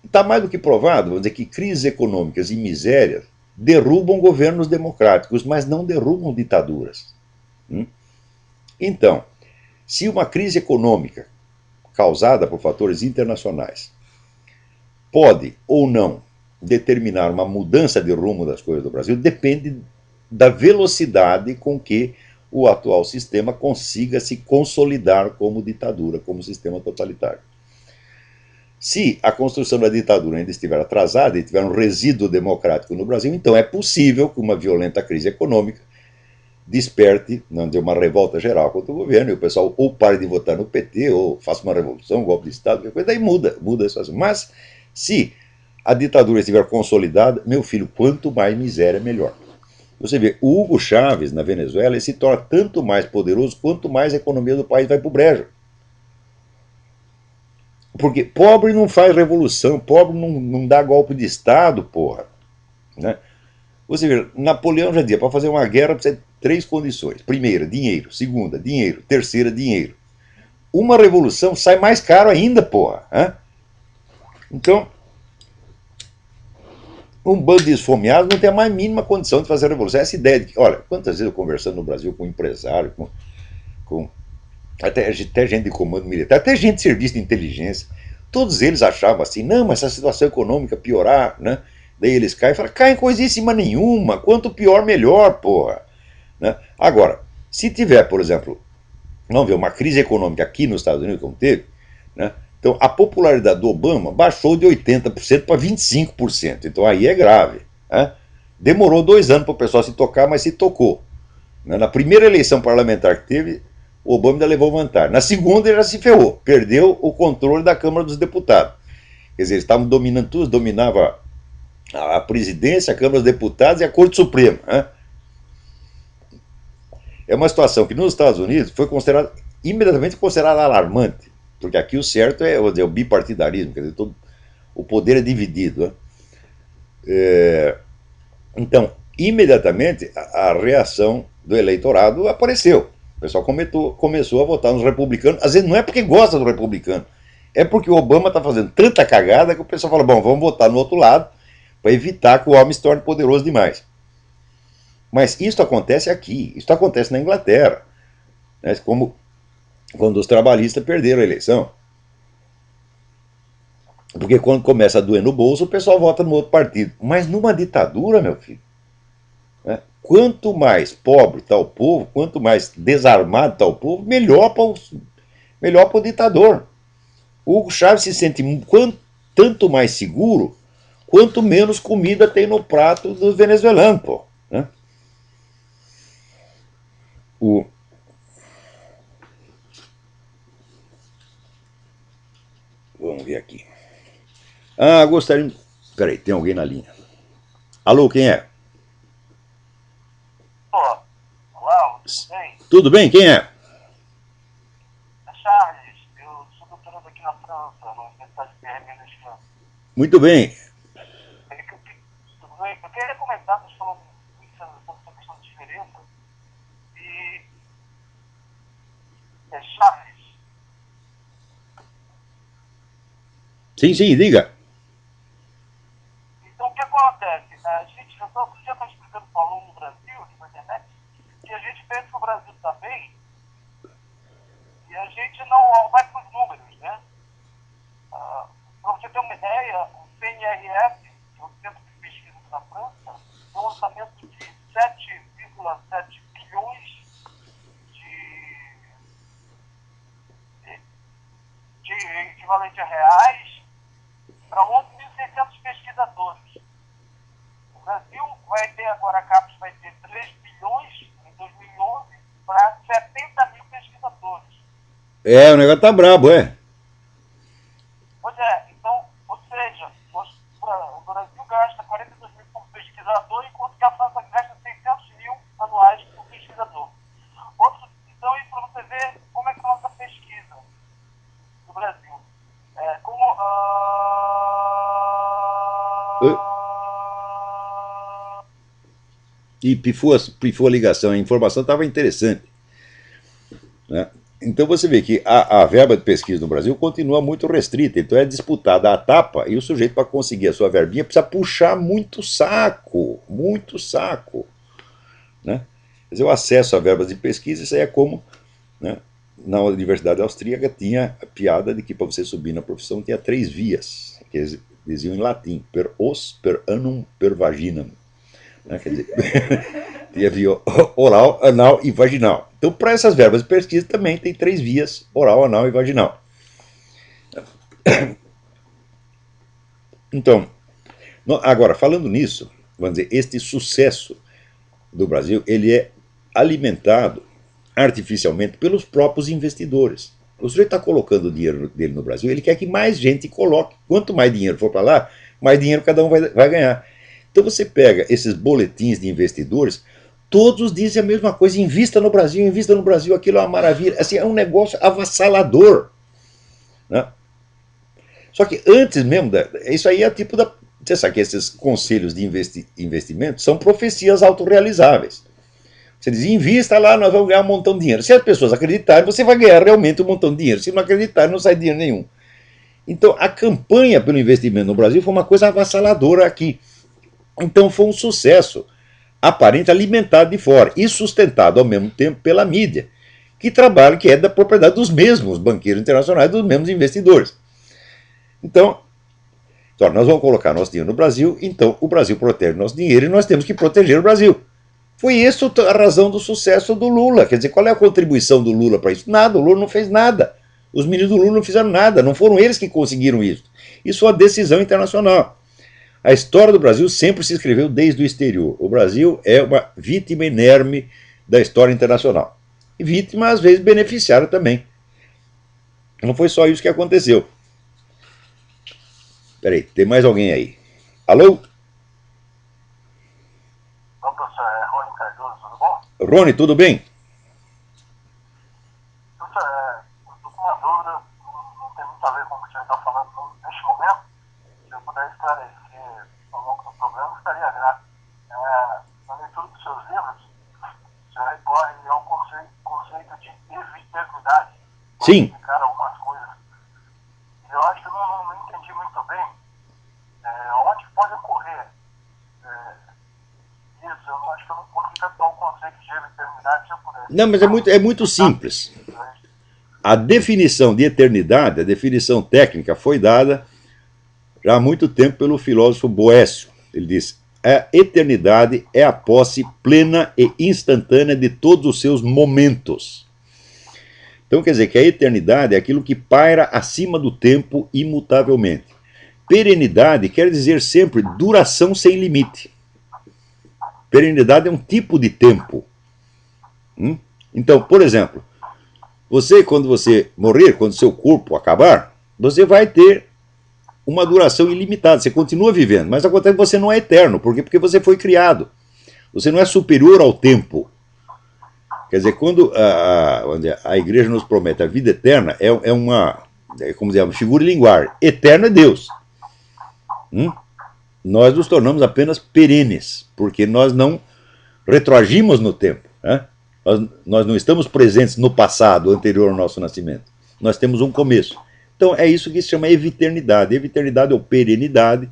Está mais do que provado, vamos dizer, que crises econômicas e misérias derrubam governos democráticos, mas não derrubam ditaduras. Então, se uma crise econômica causada por fatores internacionais pode ou não determinar uma mudança de rumo das coisas do Brasil, depende da velocidade com que o atual sistema consiga se consolidar como ditadura, como sistema totalitário. Se a construção da ditadura ainda estiver atrasada e tiver um resíduo democrático no Brasil, então é possível que uma violenta crise econômica desperte uma revolta geral contra o governo, e o pessoal ou pare de votar no PT, ou faça uma revolução, um golpe de Estado, qualquer coisa, daí muda a situação. Mas, se a ditadura estiver consolidada, meu filho, quanto mais miséria, melhor. Você vê, o Hugo Chávez, na Venezuela, ele se torna tanto mais poderoso quanto mais a economia do país vai para o brejo. Porque pobre não faz revolução, pobre não dá golpe de Estado, porra. Né? Você vê, Napoleão já dizia, para fazer uma guerra precisa de 3 condições. Primeira, dinheiro. Segunda, dinheiro. Terceira, dinheiro. Uma revolução sai mais caro ainda, porra. Então, um bando de esfomeados não tem a mais mínima condição de fazer a revolução. Essa ideia de que, olha, quantas vezes eu conversando no Brasil com empresário, até gente de comando militar, até gente de serviço de inteligência, todos eles achavam assim, não, mas se a situação econômica piorar, né? Daí eles caem e falam, caem coisíssima nenhuma, quanto pior, melhor, porra. Né? Agora, se tiver, por exemplo, vamos ver, uma crise econômica aqui nos Estados Unidos, como teve, né? Então a popularidade do Obama baixou de 80% para 25%, então aí é grave. Né? Demorou 2 anos para o pessoal se tocar, mas se tocou. Na primeira eleição parlamentar que teve, o Obama ainda levou vantagem. Na segunda ele já se ferrou, perdeu o controle da Câmara dos Deputados. Quer dizer, eles estavam dominando tudo, dominava a presidência, a Câmara dos Deputados e a Corte Suprema. Né? É uma situação que nos Estados Unidos foi considerada, imediatamente considerada alarmante, porque aqui o certo é, vou dizer, o bipartidarismo, quer dizer, todo, o poder é dividido. Né? Então, imediatamente a reação do eleitorado apareceu. O pessoal começou a votar nos republicanos. Às vezes não é porque gosta do republicano, é porque o Obama está fazendo tanta cagada que o pessoal fala, bom, vamos votar no outro lado para evitar que o homem se torne poderoso demais. Mas isso acontece aqui, isso acontece na Inglaterra, né, como quando os trabalhistas perderam a eleição. Porque quando começa a doer no bolso, o pessoal vota no outro partido. Mas numa ditadura, meu filho, né, quanto mais pobre está o povo, quanto mais desarmado está o povo, melhor para o ditador. O Hugo Chávez se sente tanto mais seguro, quanto menos comida tem no prato dos venezuelanos, pô. Né? Vamos ver aqui. Gostaria. Peraí, tem alguém na linha. Alô, quem é? Olá, tudo bem? Tudo bem? Quem é? É Charles, eu sou doutorando aqui na França, na Universidade de Birmingham, na França. Muito bem. Tudo bem? Eu queria comentar, nós falamos sobre essa questão de diferença. E. É Charles. Sim, diga. Então, o que acontece? A gente, eu já estou explicando para o aluno no Brasil, na internet, que a gente pensa que o Brasil está bem e a gente não vai para os números, né? Para você ter uma ideia, o CNRS, que é o Centro de Pesquisa da França, tem um orçamento de 7,7 bilhões de equivalente a reais para 11.600 pesquisadores. O Brasil vai ter agora, a CAPES vai ter 3 bilhões em 2011 para 70 mil pesquisadores. O negócio tá brabo, é. Pois é, então, ou seja, o Brasil gasta 42 mil por pesquisador, enquanto que a França gasta 600 mil anuais por pesquisador. Então, isso para você ver como é que é a nossa pesquisa no Brasil. E pifou a ligação, a informação estava interessante. Né? Então você vê que a verba de pesquisa no Brasil continua muito restrita, então é disputada a tapa e o sujeito, para conseguir a sua verbinha, precisa puxar muito saco. Né? Quer dizer, o acesso a verbas de pesquisa, isso aí é como, né, na Universidade Austríaca tinha a piada de que para você subir na profissão tinha 3 vias, que eles diziam em latim, per os, per annum, per vaginam. Né? Quer dizer, tinha via oral, anal e vaginal. Então, para essas verbas de pesquisa também tem 3 vias, oral, anal e vaginal. Então, agora, falando nisso, vamos dizer, este sucesso do Brasil, ele é alimentado artificialmente pelos próprios investidores. O sujeito está colocando o dinheiro dele no Brasil, ele quer que mais gente coloque. Quanto mais dinheiro for para lá, mais dinheiro cada um vai ganhar. Então você pega esses boletins de investidores, todos dizem a mesma coisa, invista no Brasil, aquilo é uma maravilha. Assim, é um negócio avassalador. Né? Só que antes mesmo, isso aí é tipo da... Você sabe que esses conselhos de investimento são profecias autorrealizáveis. Você diz, invista lá, nós vamos ganhar um montão de dinheiro. Se as pessoas acreditarem, você vai ganhar realmente um montão de dinheiro. Se não acreditarem, não sai dinheiro nenhum. Então, a campanha pelo investimento no Brasil foi uma coisa avassaladora aqui. Então, foi um sucesso aparente, alimentado de fora e sustentado ao mesmo tempo pela mídia, que é da propriedade dos mesmos banqueiros internacionais, dos mesmos investidores. Então, nós vamos colocar nosso dinheiro no Brasil, então o Brasil protege nosso dinheiro e nós temos que proteger o Brasil. Foi isso a razão do sucesso do Lula. Quer dizer, qual é a contribuição do Lula para isso? Nada, o Lula não fez nada. Os meninos do Lula não fizeram nada, não foram eles que conseguiram isso. Isso é uma decisão internacional. A história do Brasil sempre se escreveu desde o exterior. O Brasil é uma vítima inerme da história internacional. E vítima, às vezes, beneficiária também. Não foi só isso que aconteceu. Peraí, tem mais alguém aí? Alô? Bom, professor, é Rony Cardoso, tudo bom? Rony, tudo bem? Professor, eu estou com uma dúvida, não tem muito a ver com o que o senhor está falando neste momento. Se eu puder esclarecer ao longo do programa, estaria grato. Na leitura dos seus livros, o senhor recorre ao conceito de eviternidade. Sim. Explicar algumas coisas. E eu acho que eu não entendi muito bem onde pode ocorrer isso. Eu acho que eu não consegui captar o conceito de eviternidade se eu puder. Não, mas é muito simples. A definição de eternidade, a definição técnica, foi dada já há muito tempo pelo filósofo Boécio. Ele diz: a eternidade é a posse plena e instantânea de todos os seus momentos. Então quer dizer que a eternidade é aquilo que paira acima do tempo imutavelmente. Perenidade quer dizer sempre duração sem limite. Perenidade é um tipo de tempo. Então, por exemplo, você, quando você morrer, quando seu corpo acabar, você vai ter uma duração ilimitada. Você continua vivendo, mas acontece que você não é eterno. Por quê? Porque você foi criado. Você não é superior ao tempo. Quer dizer, quando a igreja nos promete a vida eterna, como dizer, uma figura linguar. Eterno é Deus. Nós nos tornamos apenas perenes, porque nós não retroagimos no tempo. Nós não estamos presentes no passado anterior ao nosso nascimento. Nós temos um começo. Então é isso que se chama eviternidade. Eviternidade ou perenidade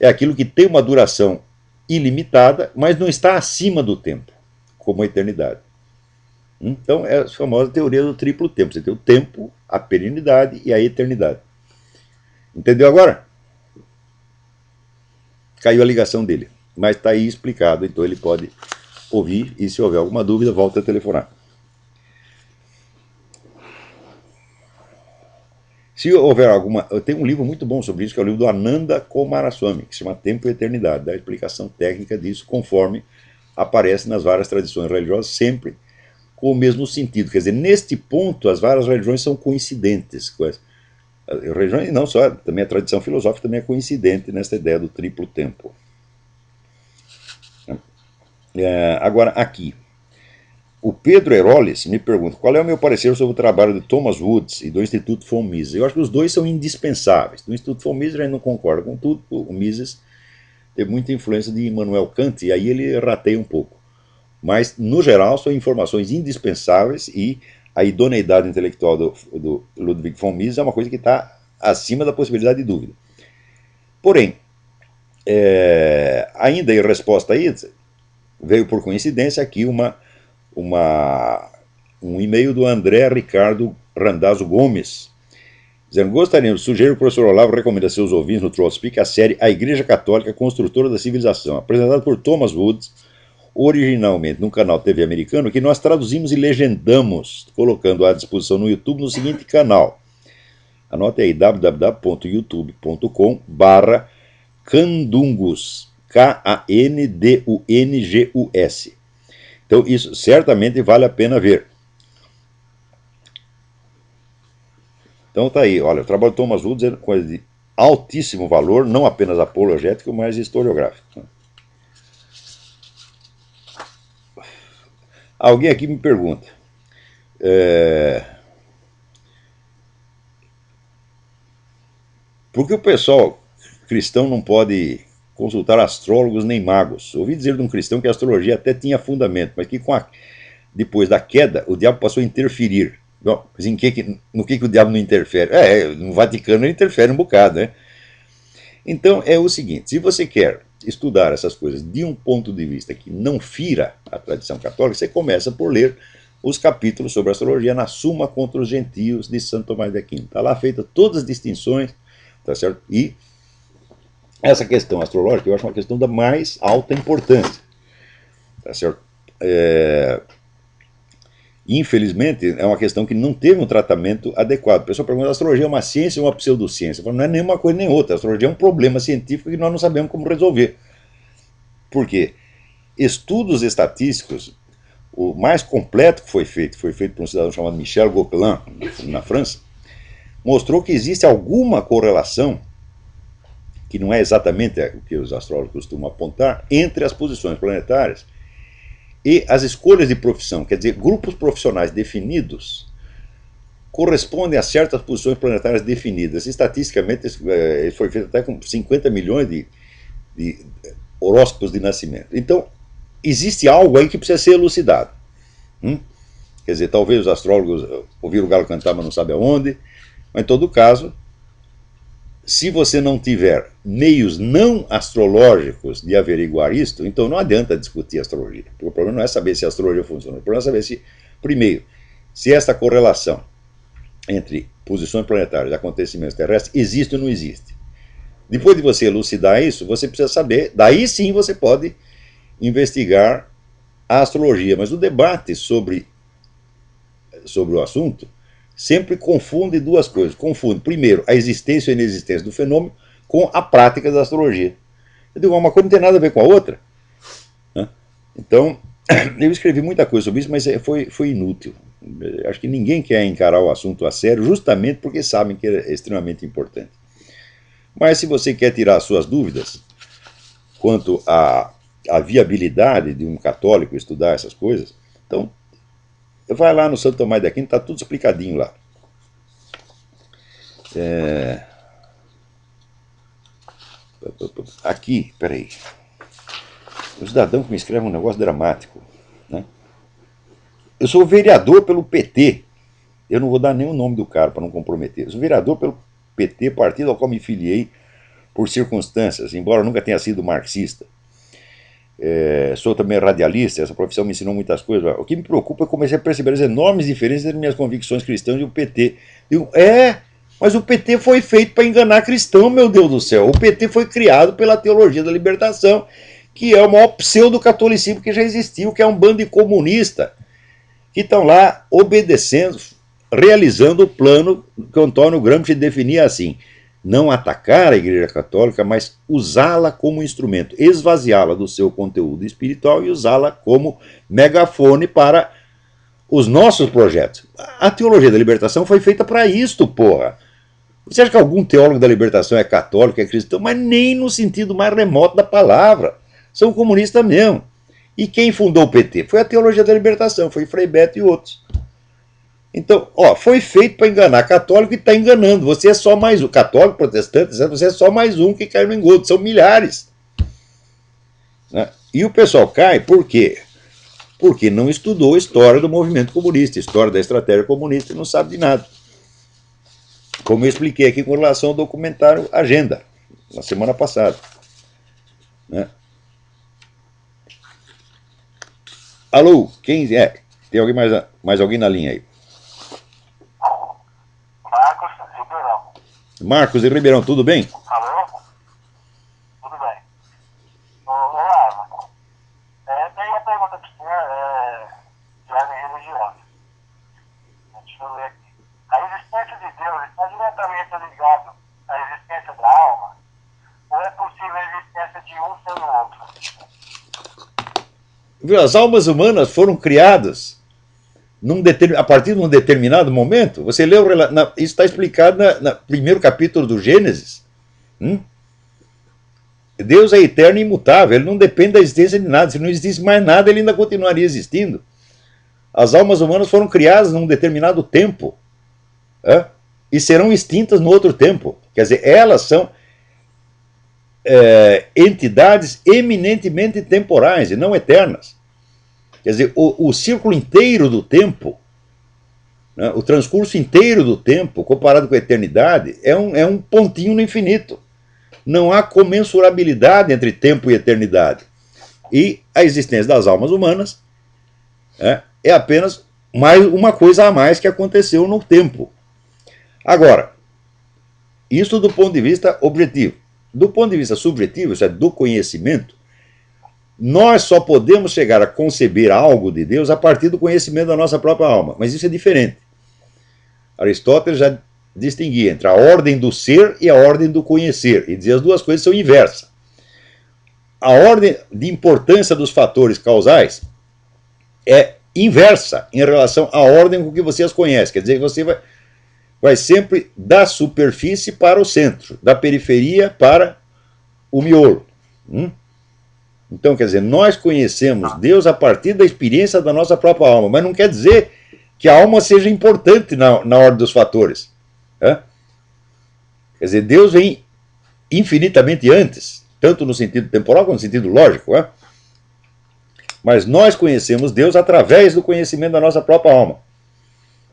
é aquilo que tem uma duração ilimitada, mas não está acima do tempo, como a eternidade. Então é a famosa teoria do triplo tempo. Você tem o tempo, a perenidade e a eternidade. Entendeu agora? Caiu a ligação dele, mas está aí explicado, então ele pode ouvir e, se houver alguma dúvida, volta a telefonar. Se houver alguma... Eu tenho um livro muito bom sobre isso, que é o livro do Ananda Coomaraswamy, que se chama Tempo e Eternidade, dá a explicação técnica disso, conforme aparece nas várias tradições religiosas, sempre com o mesmo sentido. Quer dizer, neste ponto, as várias religiões são coincidentes. Religiões, e não só, também a tradição filosófica também é coincidente nessa ideia do triplo tempo. Agora, aqui. O Pedro Heroles me pergunta qual é o meu parecer sobre o trabalho de Thomas Woods e do Instituto von Mises. Eu acho que os dois são indispensáveis. Do Instituto von Mises a gente não concorda com tudo. O Mises teve muita influência de Immanuel Kant, e aí ele rateia um pouco. Mas, no geral, são informações indispensáveis, e a idoneidade intelectual do Ludwig von Mises é uma coisa que está acima da possibilidade de dúvida. Porém, ainda em resposta a isso, veio por coincidência aqui um e-mail do André Ricardo Randazzo Gomes, dizendo: gostaríamos de sugerir que o professor Olavo recomenda a seus ouvintes no Trollspeak a série A Igreja Católica Construtora da Civilização, apresentada por Thomas Woods, originalmente num canal TV americano, que nós traduzimos e legendamos, colocando à disposição no YouTube no seguinte canal. Anote aí, www.youtube.com/Candungus, K-A-N-D-U-N-G-U-S. Então isso certamente vale a pena ver. Então tá aí, olha, o trabalho do Thomas Woods é coisa de altíssimo valor, não apenas apologético, mas historiográfico. Alguém aqui me pergunta, por que o pessoal cristão não pode consultar astrólogos nem magos? Ouvi dizer de um cristão que a astrologia até tinha fundamento, mas que depois da queda o diabo passou a interferir. Bom, mas no que o diabo não interfere? No Vaticano ele interfere um bocado, né? Então é o seguinte, se você quer estudar essas coisas de um ponto de vista que não fira a tradição católica, você começa por ler os capítulos sobre astrologia na Suma contra os Gentios de Santo Tomás de Aquino. Está lá feita todas as distinções, tá certo? E essa questão astrológica eu acho uma questão da mais alta importância, tá certo? infelizmente, é uma questão que não teve um tratamento adequado. A pessoa pergunta: a astrologia é uma ciência ou uma pseudociência? Eu falo: não é nem uma coisa nem outra. A astrologia é um problema científico que nós não sabemos como resolver. Por quê? Estudos estatísticos, o mais completo que foi feito por um cidadão chamado Michel Gauquelin, na França, mostrou que existe alguma correlação, que não é exatamente o que os astrólogos costumam apontar, entre as posições planetárias e as escolhas de profissão. Quer dizer, grupos profissionais definidos correspondem a certas posições planetárias definidas. Estatisticamente, isso foi feito até com 50 milhões de horóscopos de nascimento. Então, existe algo aí que precisa ser elucidado. Quer dizer, talvez os astrólogos ouviram o galo cantar, mas não sabem aonde. Mas, em todo caso, se você não tiver meios não astrológicos de averiguar isto, então não adianta discutir astrologia. Porque o problema não é saber se a astrologia funciona. O problema é saber se, primeiro, se esta correlação entre posições planetárias e acontecimentos terrestres existe ou não existe. Depois de você elucidar isso, você precisa saber, daí sim você pode investigar a astrologia. Mas o debate sobre o assunto sempre confunde duas coisas. Confunde, primeiro, a existência ou inexistência do fenômeno com a prática da astrologia. Eu digo, uma coisa não tem nada a ver com a outra. Então, eu escrevi muita coisa sobre isso, mas foi inútil. Acho que ninguém quer encarar o assunto a sério, justamente porque sabem que é extremamente importante. Mas se você quer tirar suas dúvidas quanto à viabilidade de um católico estudar essas coisas, então vai lá no Santo Tomás de Aquino, está tudo explicadinho lá. Aqui, peraí. O cidadão que me escreve um negócio dramático. Né? Eu sou vereador pelo PT. Eu não vou dar nem o nome do cara para não comprometer. Eu sou vereador pelo PT, partido ao qual me filiei por circunstâncias, embora nunca tenha sido marxista. Sou também radialista, essa profissão me ensinou muitas coisas. O que me preocupa é comecei a perceber as enormes diferenças entre minhas convicções cristãs e o PT. Mas o PT foi feito para enganar cristão, meu Deus do céu. O PT foi criado pela teologia da libertação, que é o maior pseudo-catolicismo que já existiu, que é um bando de comunista, que estão lá obedecendo, realizando o plano que o Antônio Gramsci definia assim: não atacar a Igreja Católica, mas usá-la como instrumento, esvaziá-la do seu conteúdo espiritual e usá-la como megafone para os nossos projetos. A teologia da libertação foi feita para isto, porra. Você acha que algum teólogo da libertação é católico, é cristão? Mas nem no sentido mais remoto da palavra. São comunistas mesmo. E quem fundou o PT? Foi a teologia da libertação, foi Frei Beto e outros. Então, foi feito para enganar católico e está enganando. Você é só mais um. Católico, protestante, você é só mais um que cai no engodo. São milhares. Né? E o pessoal cai por quê? Porque não estudou a história do movimento comunista, a história da estratégia comunista, e não sabe de nada. Como eu expliquei aqui com relação ao documentário Agenda, na semana passada. Né? Alô, quem é? Tem alguém mais alguém na linha aí? Marcos Ribeirão. Marcos de Ribeirão, tudo bem? Alô? Tudo bem. Olá. Tem uma pergunta para o senhor de ordem religiosa. Deixa eu ver aqui. A existência de Deus está diretamente ligada à existência da alma? Ou é possível a existência de um sem o outro? As almas humanas foram criadas a partir de um determinado momento. Você leu, isso está explicado no primeiro capítulo do Gênesis. Deus é eterno e imutável, ele não depende da existência de nada. Se não existisse mais nada, ele ainda continuaria existindo. As almas humanas foram criadas num determinado tempo e serão extintas no outro tempo. Quer dizer, elas são entidades eminentemente temporais e não eternas. Quer dizer, o círculo inteiro do tempo, né, o transcurso inteiro do tempo, comparado com a eternidade, é um pontinho no infinito. Não há comensurabilidade entre tempo e eternidade. E a existência das almas humanas é apenas uma coisa a mais que aconteceu no tempo. Agora, isso do ponto de vista objetivo. Do ponto de vista subjetivo, isso é do conhecimento, nós só podemos chegar a conceber algo de Deus a partir do conhecimento da nossa própria alma. Mas isso é diferente. Aristóteles já distinguia entre a ordem do ser e a ordem do conhecer, e dizia as duas coisas são inversas. A ordem de importância dos fatores causais é inversa em relação à ordem com que você as conhece. Quer dizer, você vai sempre da superfície para o centro, da periferia para o miolo. Então, quer dizer, nós conhecemos Deus a partir da experiência da nossa própria alma, mas não quer dizer que a alma seja importante na ordem dos fatores. Quer dizer, Deus vem infinitamente antes, tanto no sentido temporal quanto no sentido lógico. Mas nós conhecemos Deus através do conhecimento da nossa própria alma.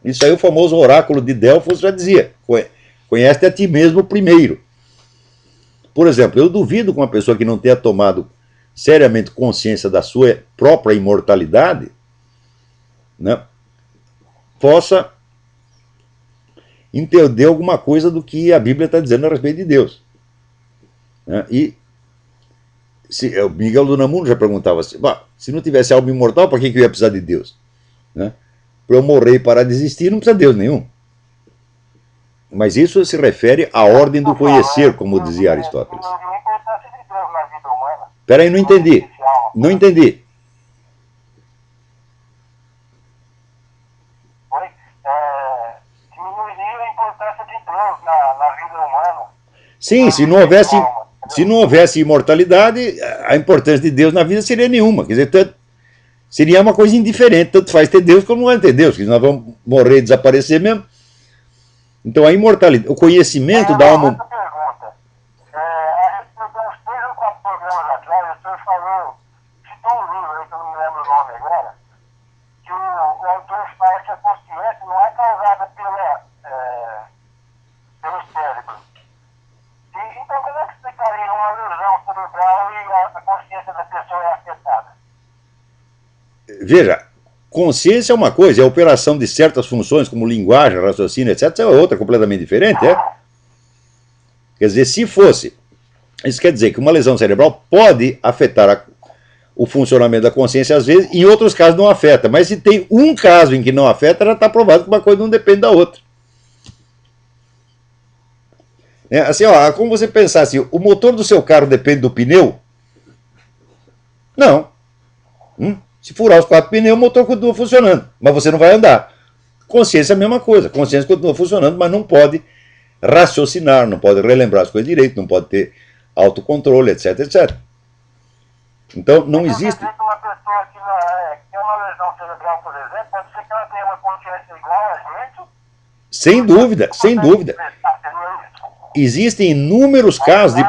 Isso aí o famoso oráculo de Delfos já dizia: conhece a ti mesmo primeiro. Por exemplo, eu duvido que uma pessoa que não tenha tomado seriamente consciência da sua própria imortalidade, né, possa entender alguma coisa do que a Bíblia está dizendo a respeito de Deus. E o Miguel do Unamuno já perguntava assim: se não tivesse alma imortal, para que eu ia precisar de Deus? Para eu morrer e parar de existir, não precisa de Deus nenhum. Mas isso se refere à ordem do conhecer, como dizia Aristóteles. Espera aí, não entendi. Não entendi. Diminuiria a importância de Deus na vida humana. Sim, se não houvesse imortalidade, a importância de Deus na vida seria nenhuma. Quer dizer, seria uma coisa indiferente, tanto faz ter Deus como não vai ter Deus, que nós vamos morrer e desaparecer mesmo. Então a imortalidade, o conhecimento da alma. Outra pergunta. A respeito de uns 3 ou 4 programas atrás, o senhor falou, citou um livro aí que eu não me lembro o nome agora, que o autor fala que a consciência não é causada pelo cérebro. Então, como é que explicaria uma lesão cerebral e a consciência da pessoa é afetada? Veja, consciência é uma coisa, é a operação de certas funções, como linguagem, raciocínio, etc., é outra, completamente diferente. Quer dizer, se fosse, isso quer dizer que uma lesão cerebral pode afetar o funcionamento da consciência às vezes, em outros casos não afeta, mas se tem um caso em que não afeta, já está provado que uma coisa não depende da outra. Assim, como você pensar assim, o motor do seu carro depende do pneu? Não. Se furar os 4 pneus, o motor continua funcionando, mas você não vai andar. Consciência é a mesma coisa, consciência continua funcionando, mas não pode raciocinar, não pode relembrar as coisas direito, não pode ter autocontrole, etc, etc. Então, não existe... Uma pessoa que tem uma lesão cerebral, por exemplo, pode ser que ela tenha uma consciência igual a gente? Sem dúvida, sem dúvida. Existem inúmeros casos de...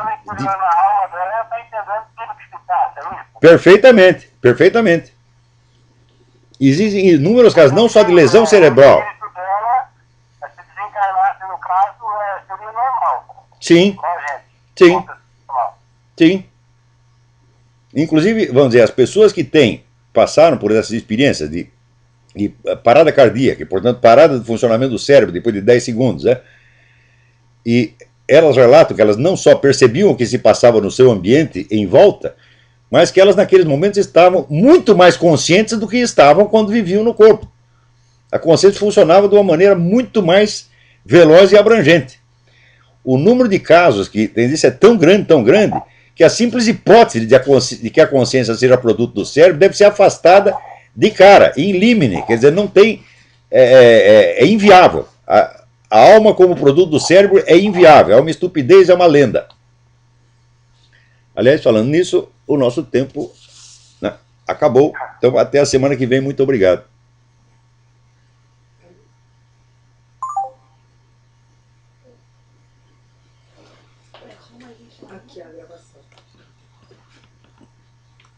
Perfeitamente, perfeitamente. Existem inúmeros casos, não só de lesão cerebral. Se desencarnasse no caso, seria normal. Sim, sim, sim. Inclusive, vamos dizer, as pessoas que passaram por essas experiências de parada cardíaca, e, portanto, parada do funcionamento do cérebro depois de 10 segundos, e elas relatam que elas não só percebiam o que se passava no seu ambiente em volta, mas que elas naqueles momentos estavam muito mais conscientes do que estavam quando viviam no corpo. A consciência funcionava de uma maneira muito mais veloz e abrangente. O número de casos que tem isso é tão grande, que a simples hipótese de que a consciência seja produto do cérebro deve ser afastada de cara, in limine, quer dizer, não tem, é inviável. A alma como produto do cérebro é inviável, é uma estupidez, é uma lenda. Aliás, falando nisso, o nosso tempo, né, acabou. Então, até a semana que vem. Muito obrigado. Aqui a gravação.